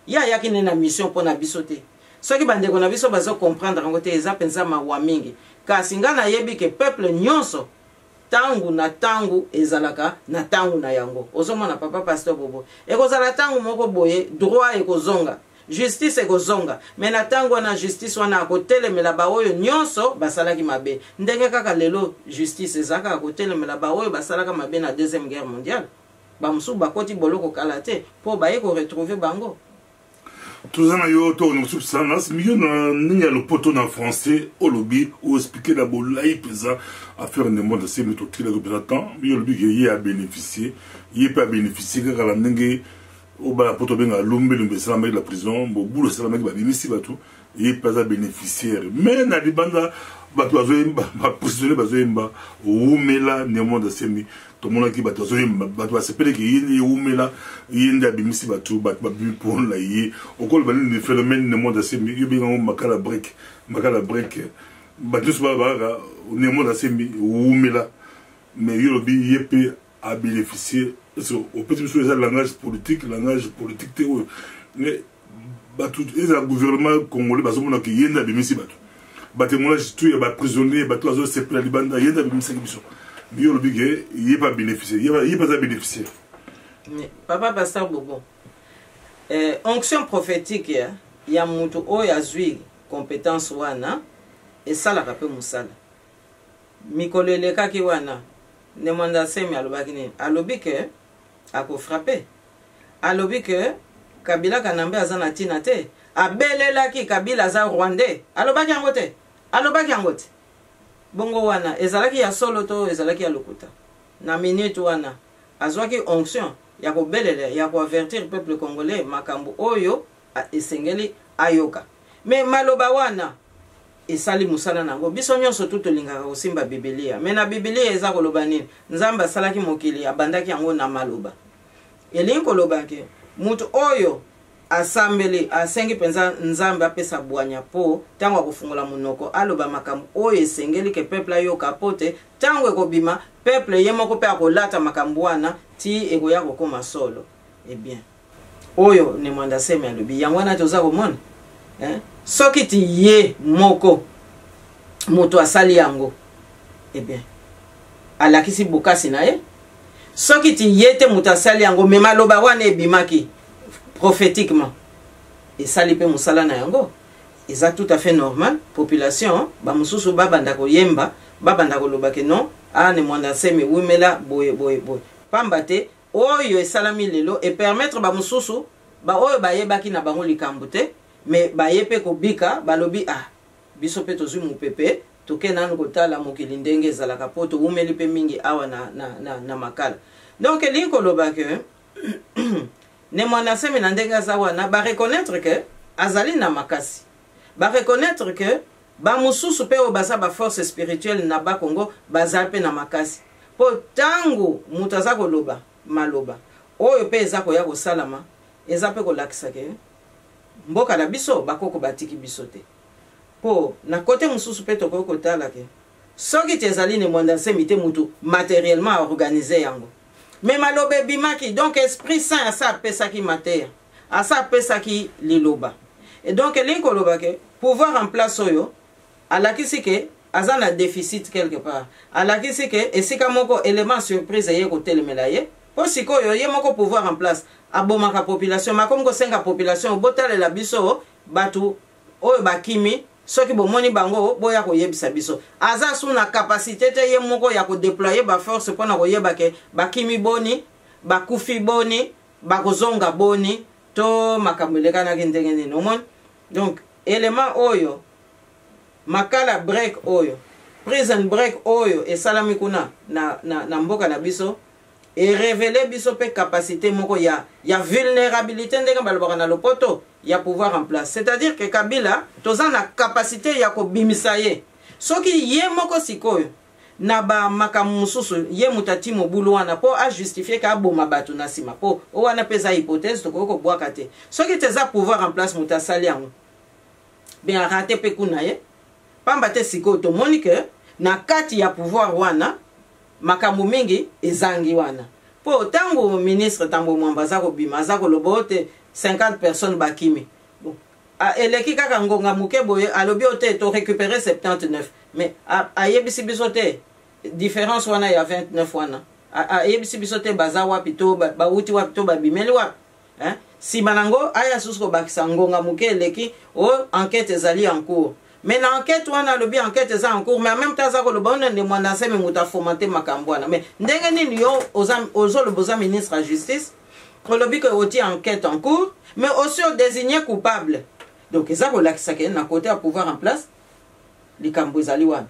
Speaker 1: yaki ne na mission pona biso te soki bandeko na biso bazo comprendre ngo te eza penza mawa mingi kasi nga na yebi ke peuple nyonso tangu na tangu ezalaka na tangu na yango ozomona papa pasteur Bobo ekozala tangu moko boye droit ekozonga justice ekozonga mais na tangu na justice wana akotelemela baoyo nyonso basalaki mabe ndenge kaka lelo justice ezaka akotelemela baoyo basalaka mabe na deuxième guerre mondiale bamusu bakoti boloko kala te po baye ko retrouver bango.
Speaker 2: Tous en ayant autour de nous, ça n'a pas le poteau en français, au lobby, ou expliquer la bolaï pesant à faire un monde de ces méthodes qui les représentants, mais le lobby qui a bénéficié, il n'est pas bénéficié, car la nengue, au bas la poteau bien à l'ombre, le salamé de la prison, au bout le salamé va bénéficier, il n'est pas bénéficiaire. Mais dans les bandes, positionné bazoyemba umela néanmoins de semi tout le monde qui bazoyemba bato sepele ki yindi umela yindi abimisi bato babu pour la yi okol bali le phénomène néanmoins de semi yobinga makala break bato so ba néanmoins de semi umela mais yolobi yepe a bénéficier au petit sur le langage politique te mais bato les gouvernement congolais bazomona ki yindi abimisi bato batémoignage tout est prisonnier bateau azo c'est la libanda yenda bimisa kibiso biyo le bigé il est pas bénéficié il est pas bénéficier
Speaker 1: papa pasteur Bobo onction prophétique ya mutu o ya zui compétence wana et ça la rappel musala mikolele kaki wana ne manda semi alobaki ni alobi ke ako frapper alobi ke Kabila Kanambe azana tina te abelelaki Kabila za Rwandais alobaki yango te bongo wana ezalaki ya solo to ezalaki ya lokuta na minute wana azwaki onction ya kobelela ya ko avertir peuple congolais makambo oyo esengeli ayoka mais maloba wana esali musala nango biso nyonso tutolingaka kosimba Biblia mais na Biblia eza koloba nini Nzambe asalaki mokili abandaki yango na maloba elingi koloba ke mutu oyo asambeli asengi penza Nzambe apesa bwanya po tango akufungula munoko aloba makambo oyo esengeli ke peuple ayoka pote tango ekobima peuple yemoko pe akolata makambo wana ti ekoya kokoma solo. Eh bien oyo ne mwanda semi alobi yango wana toza komona soki ti ye moko moto asali yango eh bien alakisi bokasi na ye soki ti ye te moto asali yango me maloba wana ebimaki prophétiquement et salipe musala na yango eza tout à fait normal population ba mususu babanda ko yemba babanda ko lobake non ne mwanda semi wimela boye pamba te oyo esalami lelo et permettre ba mususu ba oyo bayebaki na bango likambo te mais bayepe ko bika balobi biso pe tozwi mupepe toke nanu kotala mokili ndenge ezalaka po towumeli pe mingi awa na makala donc elingi lobake ne mwana semi na ndenge azawana ba reconnaître que azali na makasi ba reconnaître que ba mususu pe o baza ba force spirituelle na ba Congo bazali pe na makasi po tangu mutu aza koloba maloba oyo pe eza koya kosalama eza pe kolakisa ke mboka na biso bakoko batiki biso te po na kote mususu pe toko kotala ke soki tezali ne mwana semi te mutu matériellement organisé yango mais malobe bimaki donc esprit saint a ça pesaki matière a ça pesaki liloba et donc linko loba ke pouvoir en place oyo alakisi ke aza na déficit quelque part alakisi ke esika moko élément surprise ye kotelemela ye po sikoyo ye moko pouvoir en place abomaka population makomi kosenga population botalela biso batu oyo bakimi soki bomoni bango boya koyebisa biso aza su na capacité te ye moko ya kodéployer baforce mpona koyeba ke bakimi boni bakufi boni bakozonga boni to makambo elekanaki ndenge nini omoni donc élément oyo makala break oyo prison break oyo esalami kuna na mboka na biso et révéler biso pe capacité moko ya vulnérabilité ndenge balobaka na lopoto ya pouvoir en place. C'est-à-dire que Kabila toza na capacité ya kobimisa ye. Soki ye moko sikoyo na ba makamu mususu ye mutati mobulu wana po a justifier ka boma batu na sima po o wana pesa hypothèse to ko bwaka te. Soki teza pouvoir en place mutasali yango. Bien raté pe kuna ye. Pamba te sikoyo to monike na kati ya pouvoir wana makambo mingi ezangi wana po tango ministre tango mwambaza ko bima za ko lobote 50 personnes bakimi bon eleki kaka ngonga muke boye alobi ote to récupérer 79 mais ayebisi bisote différence wana ya 29 wana ayebisi bisote baza wapi to bauti wapi to babimeli wapi hein si manango aya susko bakisa ngonga muke eleki o enquête ezali en cours. Mais l'enquête, on a le bien enquête en cours, mais en même temps, ça le bon de moi dans ces mêmes fomenté ma cambouana. Mais n'engagez ni aux le besoin ministre de la justice, on le dit que aussi enquête en cours, mais aussi désigné coupable. Donc ça que ça qui est d'un côté à pouvoir en place, les cambous aliwan.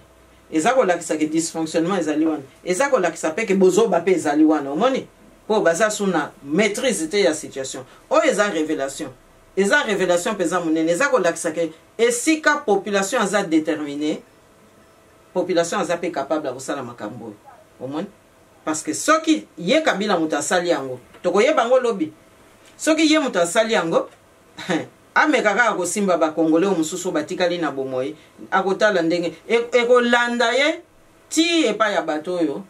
Speaker 1: Et ça que ça qui dysfonctionnement les aliwan. Et ça que ça fait que bozo bapé les aliwan au moni pour baser sur la maîtrise de la situation. Oh les révélations. Les révélations pesant mon les akolakisake et si ka population a déterminé population a pas capable de faire makambo au moins parce que ceux qui yé Kabila mutasali yango to koye bango lobby ceux qui yé mutasali yango amekaka ko simba ba congolais mususu batikali na bomoyi akotala ndenge e ko landa ye ti e pa ya bato yo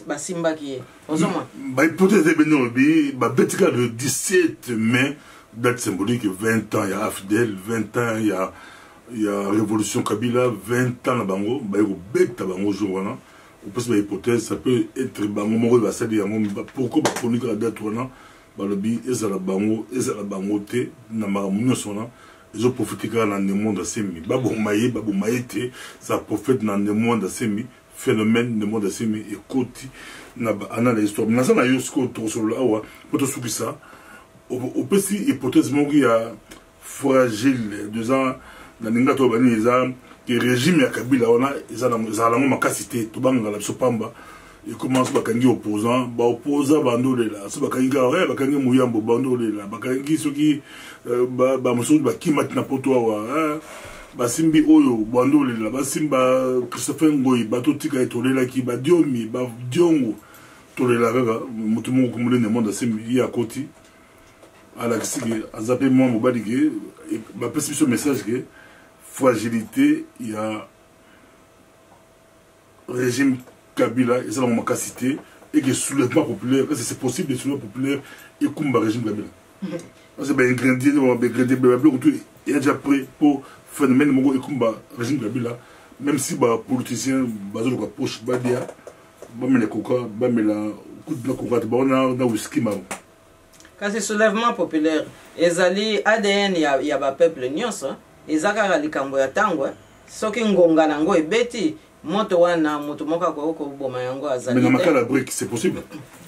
Speaker 1: ba simba ki ye ozoma
Speaker 2: ba hypothèse benobi ba betika le 17 mai. Date symbolique, 20 ans, il y a AFDL, 20 ans, il y a Révolution Kabila, 20 ans, la Bango, il y a Bek Tabango, Jourwana. On peut se faire hypothèse, ça peut être Bango, Moro, va s'aider, pourquoi la chronique à la date, le bi, et ça la Bango, et ça la Bango, té, Namaramouna, sona, ils ont profité dans le monde de Semi. Babou Maïté, ça profite dans le monde de Semi, phénomène de monde de Semi, et Koti, Nana, l'histoire. Nasa, na Yosko, Trosolo, Awa, pour te souper ça. Au petit hypothèse il y a fragile 2 ans dans l'inga to bani eza que régime ya Kabila ona eza la makasité to banga la sopamba il commence bakangi opposant ba opposant bandolela so bakangi bakangi muyambo bandolela bakangi soki ba mususu bakimat na poto wa basimbi oyo bandolela basimba Christopher Ngoyi batotika etolela ki ba diomi ba diongo tolela baba mutu mo kumule ne monde asimbi ya koti ala kisiki azape moi mobali ke ba perception message que fragilité il y a régime Kabila et ça la makasité et que soulèvement populaire c'est possible de soulèvement populaire et comme régime Kabila c'est ben ingrédient il est déjà prêt pour phénomène mongo et comme régime Kabila même si ba politicien bazo ko poche ba dia ba mele koka ba mela coup de coca ba na whisky ma.
Speaker 1: Quand c'est soulèvement populaire, ezali ADN ya ba peuple nyonso, ezaka likambo ya tango, soki ngonga nango ebeti, moto wana moto moka ko boma yango azali.
Speaker 2: Mais na makala break c'est possible.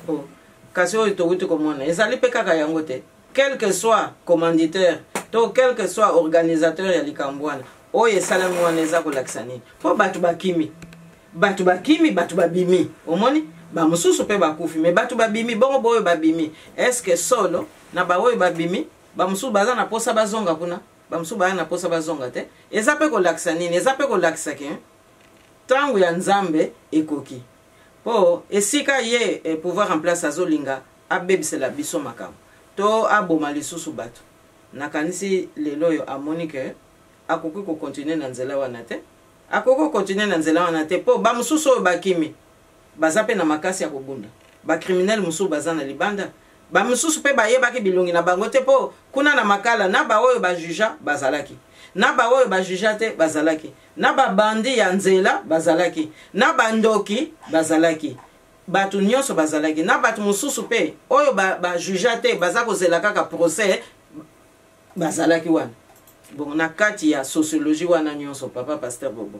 Speaker 1: Oh. Kasi o to wuti komona, ezali pe kaka yango te. Quel que soit commanditaire, to quel que soit organisateur ya likambo wana, o esalamu wana ezako laksani. Po batu bakimi. Batu babimi. Omoni? Ba mususu pe bakufi mais batu babimi bongo boyo babimi est-ce que solo na ba oyo babimi ba mususu baza na posa bazonga kuna ba mususu baza na posa bazonga te eza pe ko laksa nini eza pe ko laksa ke tangu ya nzambe ekoki po esika ye pouvoir en place azolinga abebisela biso makam to aboma lisusu batu nakanisi lelo yo amoni ke akoki ko continuer na nzela wana te akoko continuer na nzela wana te po ba mususu bakimi bazape na makasi ya kobunda ba criminel musu baza na libanda ba mususu pe ba yebaki bilongi na bango te po kuna na makala na ba oyo ba juja bazalaki na ba oyo ba juja te bazalaki na ba bandi ya nzela bazalaki na bandoki bazalaki batu nyonso bazalaki na batu mususu pe oyo ba juja te baza kozela kaka procès bazalaki wana. Bon na kati ya sociologie wana nyonso papa pasteur Bobo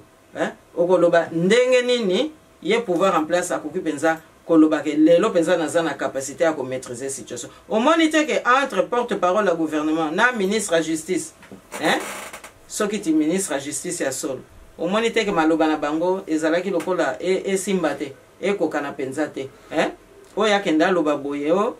Speaker 1: okoloba ndenge nini ye pouvoir en place akoki penza koloba ke lelo penza naza na capacité à maîtriser situation. Au monité que entre porte-parole à gouvernement na ministre à justice soki ti ministre à justice ya solo au monité que maloba na bango ezalaki lokola e simbate e kokana penza te oya kenda loba boye o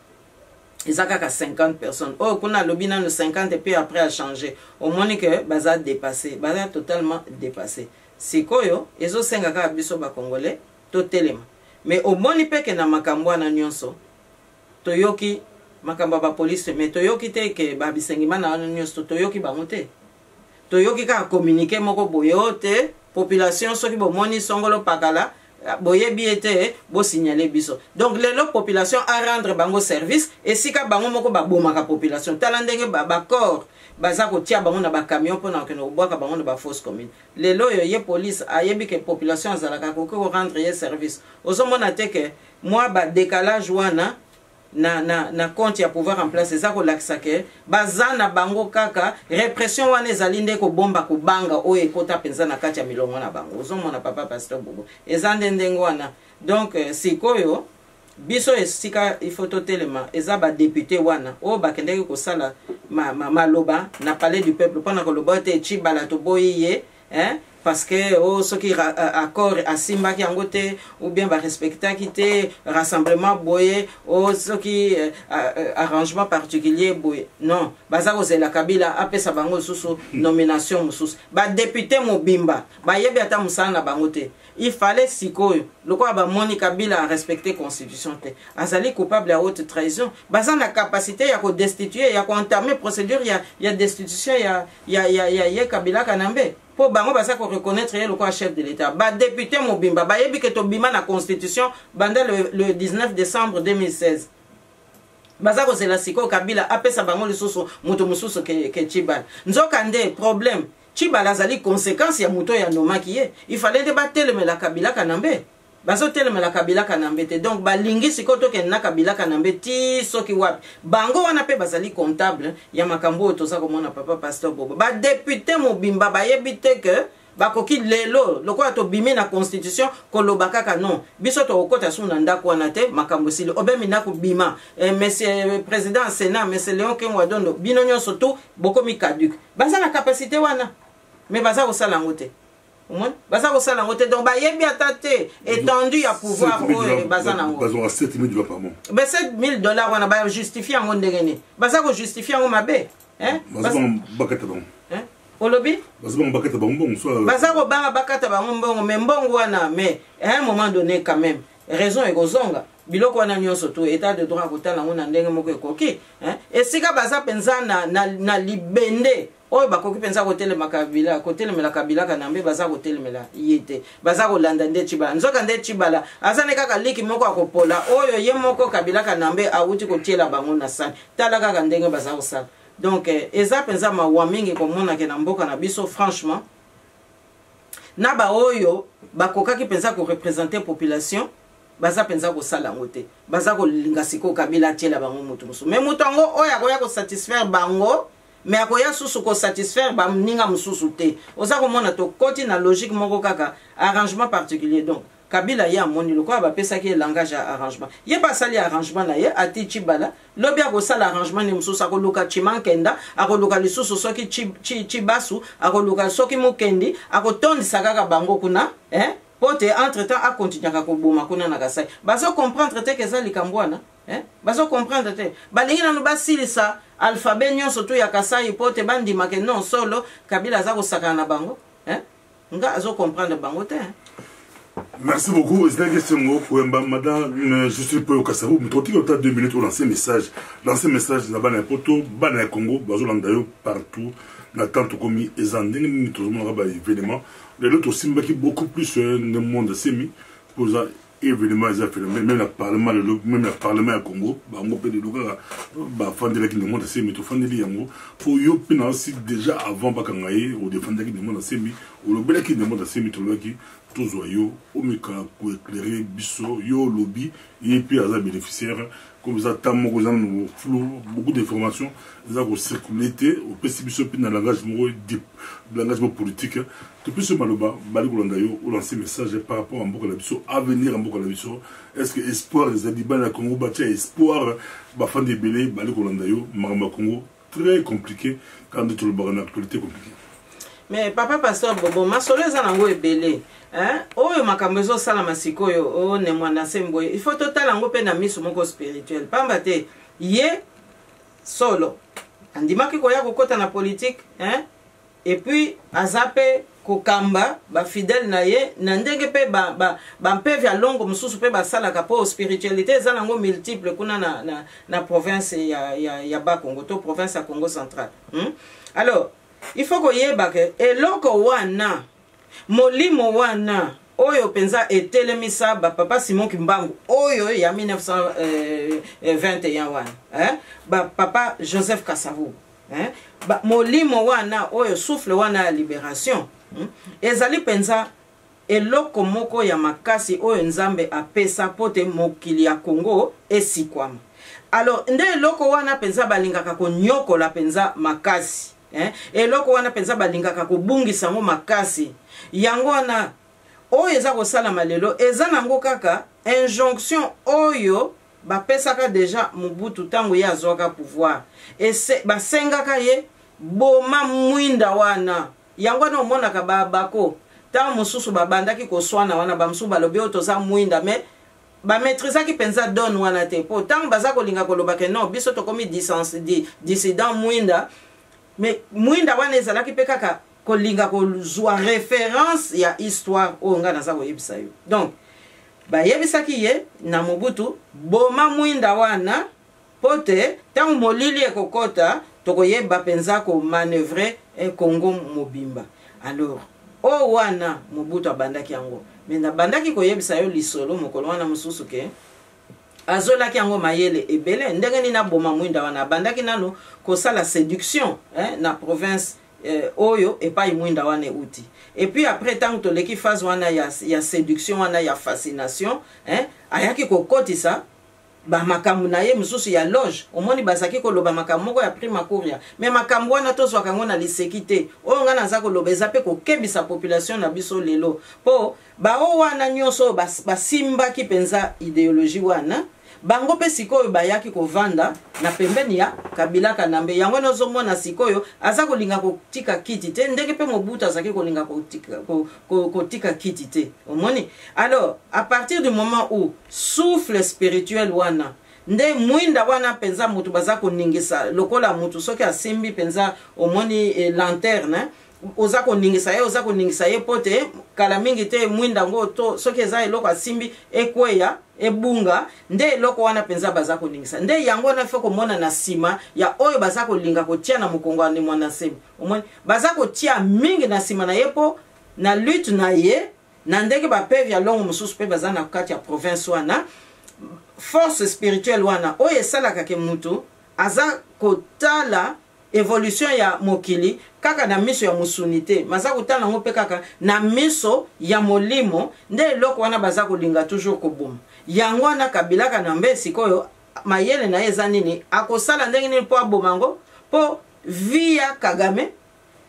Speaker 1: ezaka 50 personnes oh kuna lobi na 50 et puis après a changé au moni que baza dépassé baza totalement dépassé sikoyo ezo senga ka biso ba congolais to telema mais au moni pe ke na makambo na nyonso toyoki makambo ba police mais toyoki te ke ba bisengima na nyonso toyoki ba mote toyoki ka communiquer moko boyote population soki bo moni songolo pakala boyebi ete bo signaler biso donc lelo population a rendre bango service et sika bango moko ba bomaka population tala ndenge ba corps baza ko tia bango na ba camion pona ke no boka bango na ba fosse commune lelo yo ye police ayebi ke population azalaka ko rendre ye service ozomona te ke moi ba décalage wana na compte ya pouvoir en place eza ko lakisa ke bazana bango kaka répression wana ezali nde ko bomba ko banga oyo ekota penza na kati ya milongo na bango ozomona papa pasteur Bobo eza ndenge wana donc sikoyo biso esika il faut totelema eza ba député wana o bakendeki ko sala maloba na palais du peuple pendant que le bote chibala to boye parce que ceux qui accord à Simbaki Angote ou bien va respecter quitter rassemblement boye ceux qui arrangement particulier boye non bazako zela kabila apesa bango susu nomination mususu ba député mobimba ba yebi ata musana bangote il fallait sikoyo loko ba moni kabila a respecter constitution te azali coupable à haute trahison baza na capacité ya ko destituer ya ko entamer procédure ya destitution ya kabila kanambe pour bango basa ko reconnaître le quoi chef de l'état ba député mobimba ba yebi ke to bima na constitution banda le 19 décembre 2016 baza ko zela siko kabila apesa bango lisusu muto mususu ke chibala nzokande problème chibala zali conséquence ya muto ya nomaki ye il fallait débattre mais la kabila kanambe bazo telema la kabila kanambe te donc balingi sikoto ke na kabila kanambe ti soki wapi bango wana pe bazali comptable ya makambo toza komona papa pasteur Bobo ba député mobimba ba yebite que bakoki lelo lokola to bimi na constitution kolobaka ka non biso to okota suna ndako wana te makambo sili obemi na ko bima monsieur président sénat monsieur Léon Kenwadondo bino nyonso to bokomi caduc baza na capacité wana mais baza ko sala ngote baza ko sala ngote donc ba yebi atate étendu ya pouvoir baza na ngo
Speaker 2: baza $7,000 par mois
Speaker 1: mais $7,000 wana ba justifier ngo ndengene baza ko justifier ngo mabe
Speaker 2: baza bakata bon
Speaker 1: olobi
Speaker 2: baza bakata bon soit
Speaker 1: baza ko banga bakata bango mbongo mais mbongo wana mais à un moment donné quand même raison ekozonga biloko wana nyonso to état de droit kotala ngo na ndenge moko ekoki et sika baza penza na libende oyo bakoki penza kotelema kabila kotelemela kabila kanambe baza kotelemela yete baza kolanda nde chibala nzoka nde chibala azane kaka liki moko akopola oyo ye moko kabila kanambe awuti kotiela bango na sani tala kaka ndenge baza kosala donc eza penza mawa mingi komona ke na mboka na biso franchement na ba oyo bakokaki penza ko représenter population baza penza kosala ngo te baza kolinga siko kabila tiela bango mutu musu mais mutu ngo oyo akoya ko satisfaire bango mais akoya susu ko satisfaire ba mninga mususu te oza komona to koti na logique moko kaka arrangement particulier donc kabila ya moni loko ba pesa ki langage arrangement ye ba sali arrangement na ye ati chibala lobi akosala arrangement ni mususu akoluka chimankenda akoluka lisusu soki chibasu akoluka soki mukendi akotondisa kaka bango kuna pote entre temps a continuer ka koboma kuna na kasai bazo comprendre te que ça likambwana bazo comprendre te balingi na no basilisa alphabet nyonso to ya kasai pote bandima ke non solo kabila za kosaka na bango nga azo comprendre bango te
Speaker 2: Merci beaucoup. C'est la question. Madame, je suis pour Kassabou. Mais tu as 2 minutes pour lancer un message. Lancer un message dans le Poto, Bana Congo, Bazolandayo, partout. Nathan Tokomi, Ezanding, tout le monde a événement. Les autres aussi, beaucoup plus le monde semi. Pour ça, événement ils ont fait même le parlement à Congo bango pe de luka ba fandela ki monde c'est mais to fandeli yango faut yo pina aussi déjà avant ba kangaye au défendre ki monde c'est mi au lobela ki monde c'est mi to loki tous yo au mika ko éclairer biso yo lobby et puis à bénéficiaire comme ça tamo ko zan flou beaucoup d'informations ça ko circuler au pessibiso pina l'engagement politique depuis ce maloba bali ko landayo ou lancer message par rapport à Mboka Labiso avenir à Mboka Labiso est-ce que espoir les Aliban à Congo batia espoir ba fan de belé bali ko landayo maramba Congo très compliqué quand de tout le bar en actualité compliqué.
Speaker 1: Mais papa pasteur Bobo masolo za nango ebele hein oyo makambo zo sala masiko yo o ne mwana semboye il faut total ngo pe na miso moko spirituel pamba te ye solo andimaki ko ya kokota na politique hein et puis azape kokamba ba fidèle na ye na ndenge pe ba mpe vya longo mususu pe ba sala kapo spiritualité za nango multiple kuna na province ya ba Congo to province ya Congo central alors il faut que yeba ke eloko wana molimo wana oyo penza etelemisa ba papa Simon Kimbangu oyo ya 1921 wana ba papa Joseph Kasavu ba molimo wana oyo souffle wana ya libération ezali penza eloko moko ya makasi oyo nzambe apesa pote mokili ya Congo esikwama alors nde eloko wana penza balingaka konyokola penza makasi eloko wana penza balingaka kobungisa ngo makasi yango wana oyo eza kosala malelo eza nango kaka injonction oyo bapesaka deja Mobutu tango ye azwaka pouvoir basengaka ye boma mwinda wana yango wana omonaka babako tango mosusu babandaki koswana wana bamosusu balobi oyo toza mwinda me bametrizaki penza don wana te po tango baza kolinga kolobake non biso tokomi dissident mwinda mais mwinda wana ezalaki pe kaka kolinga kozwa référence ya histoire oyo nga naza koyebisa yo donc bayebisaki ye na Mobutu boma mwinda wana pote tango molili ekokota tokoyeba penza ko manœuvrer Congo mobimba alors o wana Mobutu abandaki yango mais na bandaki koyebisa yo lisolo mokolo wana mususu ke azolaki yango mayele ebele ndenge nini na boma mwinda wana bandaki nano kosala séduction na province oyo epai mwinda wana uti et puis après tant to leki phase wana ya séduction wana ya fascination ayaki kokotisa ba makambo na ye mususu ya loge omoni bazaki koloba makambo moko ya prima couria mais makambo wana tozwaka ngo na lisekite oyo nga naza koloba eza pe kokebisa population na biso lelo po ba o wana nyonso basimbaki penza idéologie wana bango pe sikoyo bayaki kovanda na pembeni ya Kabila Kanambe yango nozomona sikoyo aza kolinga kotika kiti te ndenge pe Mobutu azaki kolinga kotika kiti te omoni alors à partir du moment où souffle spirituel wana nde mwinda wana penza mutu baza koningisa lokola mutu soki asimbi penza omoni lanterne oza koningisa ye pote kala mingi te mwinda ngo to soki eza eloko asimbi ekweya ebunga nde eloko wana penza baza koningisa nde yango na fe komona na sima ya oyo baza kolinga kotia na mokongo ani mwana semi omoni baza kotia mingi na sima na yepo na lutte na ye na ndenge bapevi ya longo mususu pe baza na kati ya province wana force spirituelle wana oyo esalaka ke mutu aza kotala évolution ya mokili kaka na miso ya musunité maza kotala ngo pe kaka na miso ya molimo nde eloko wana baza kolinga toujours koboma yango na Kabila Kanambe sikoyo mayele na eza nini akosala ndenge nini po abomango po via Kagame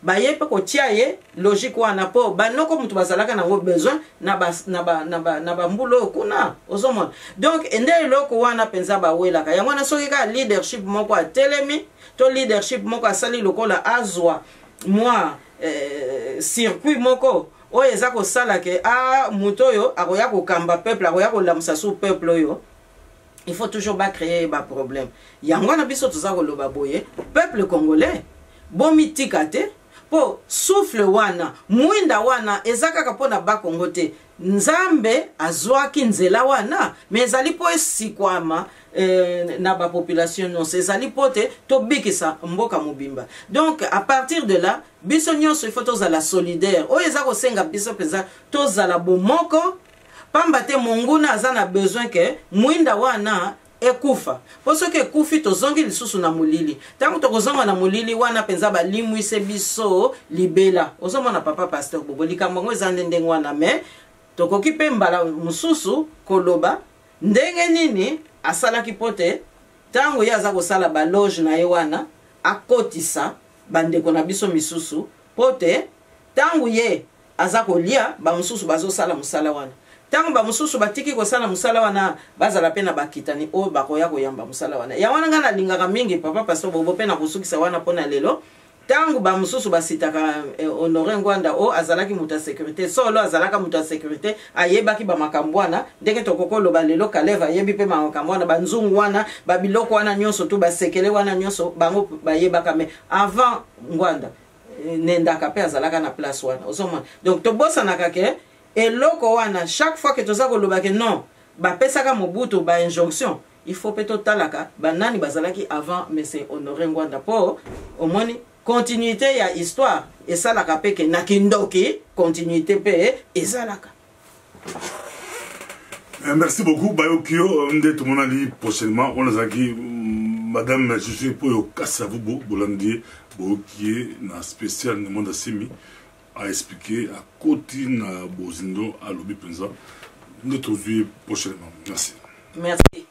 Speaker 1: bayepe kotia ye logique wana po banoko mutu bazalaka nango besoin na ba mbulo kuna ozomona donc ende eloko wana penza bawelaka yango na soki ka leadership moko atelemi to leadership moko asali lokola azwa moi circuit moko oyo eza kosala ke mutu oyo akoya kokamba peuple akoya kolamusa su peuple oyo il faut toujours créer ba problème yango na biso toza koloba boye peuple congolais bomitika te po souffle wana mwinda wana ezaka pona ba Congo te nzambe azwaki nzela wana mais ezali po esikwama na ba population non ezali pote to bikisa mboka mobimba donc à partir de là biso nyonso il faut tozala solidaire oyo eza kosenga biso peza tozala bomoko pamba te monguna aza na besoin ke mwinda wana ekufa po soki ekufi tozongi lisusu na molili ntango tokozonga na molili wana mpenza balimwise biso libela ozomona papa pasteur Bobo likambo yango eza ndenge wana me tokoki mpe mbala mosusu koloba ndenge nini asalaki po te ntango ye aza kosala baloge na ye wana akotisa bandeko na biso misusu po te ntango ye aza kolia bamosusu bazosala mosala wana ntango bamosusu batiki kosala mosala wana bazala mpe na bakitani oyo bakoya koyamba mosala wana ya wana ngai nalingaka mingi papa pasteur Bobo mpe na kosukisa wana mpona lelo ntango bamosusu basitaka Honoré Ngwanda o azalaki moto ya sécurité solo azalaka moto ya sécurité ayebaki bamakambo wana ndenge tokokoloba lelo Kaleva ayebi mpe bamakambo wana banzungu wana babiloko wana nyonso tu basekele wana nyonso bango bayebaka me avant Ngwanda nendaka mpe azalaka na place wana ozomona donc tobosanaka ke eloko wana chaque fois que toza koloba ke non bapesaka mobutu ba injonction il faut pe totalaka banani bazalaki avant monsieur Honoré Ngwanda po omoni continuité ya histoire esalaka pe ke na kindoki continuité pe ezalaka.
Speaker 2: Merci beaucoup Bayokio nde tout le monde a dit prochainement on a dit madame je suis pour yo Kasavubo Bolandi qui est na spécial le monde asimi a expliqué à côté na Bozindo à Lobi Penza. Nous te revoyons prochainement. Merci.
Speaker 1: Merci.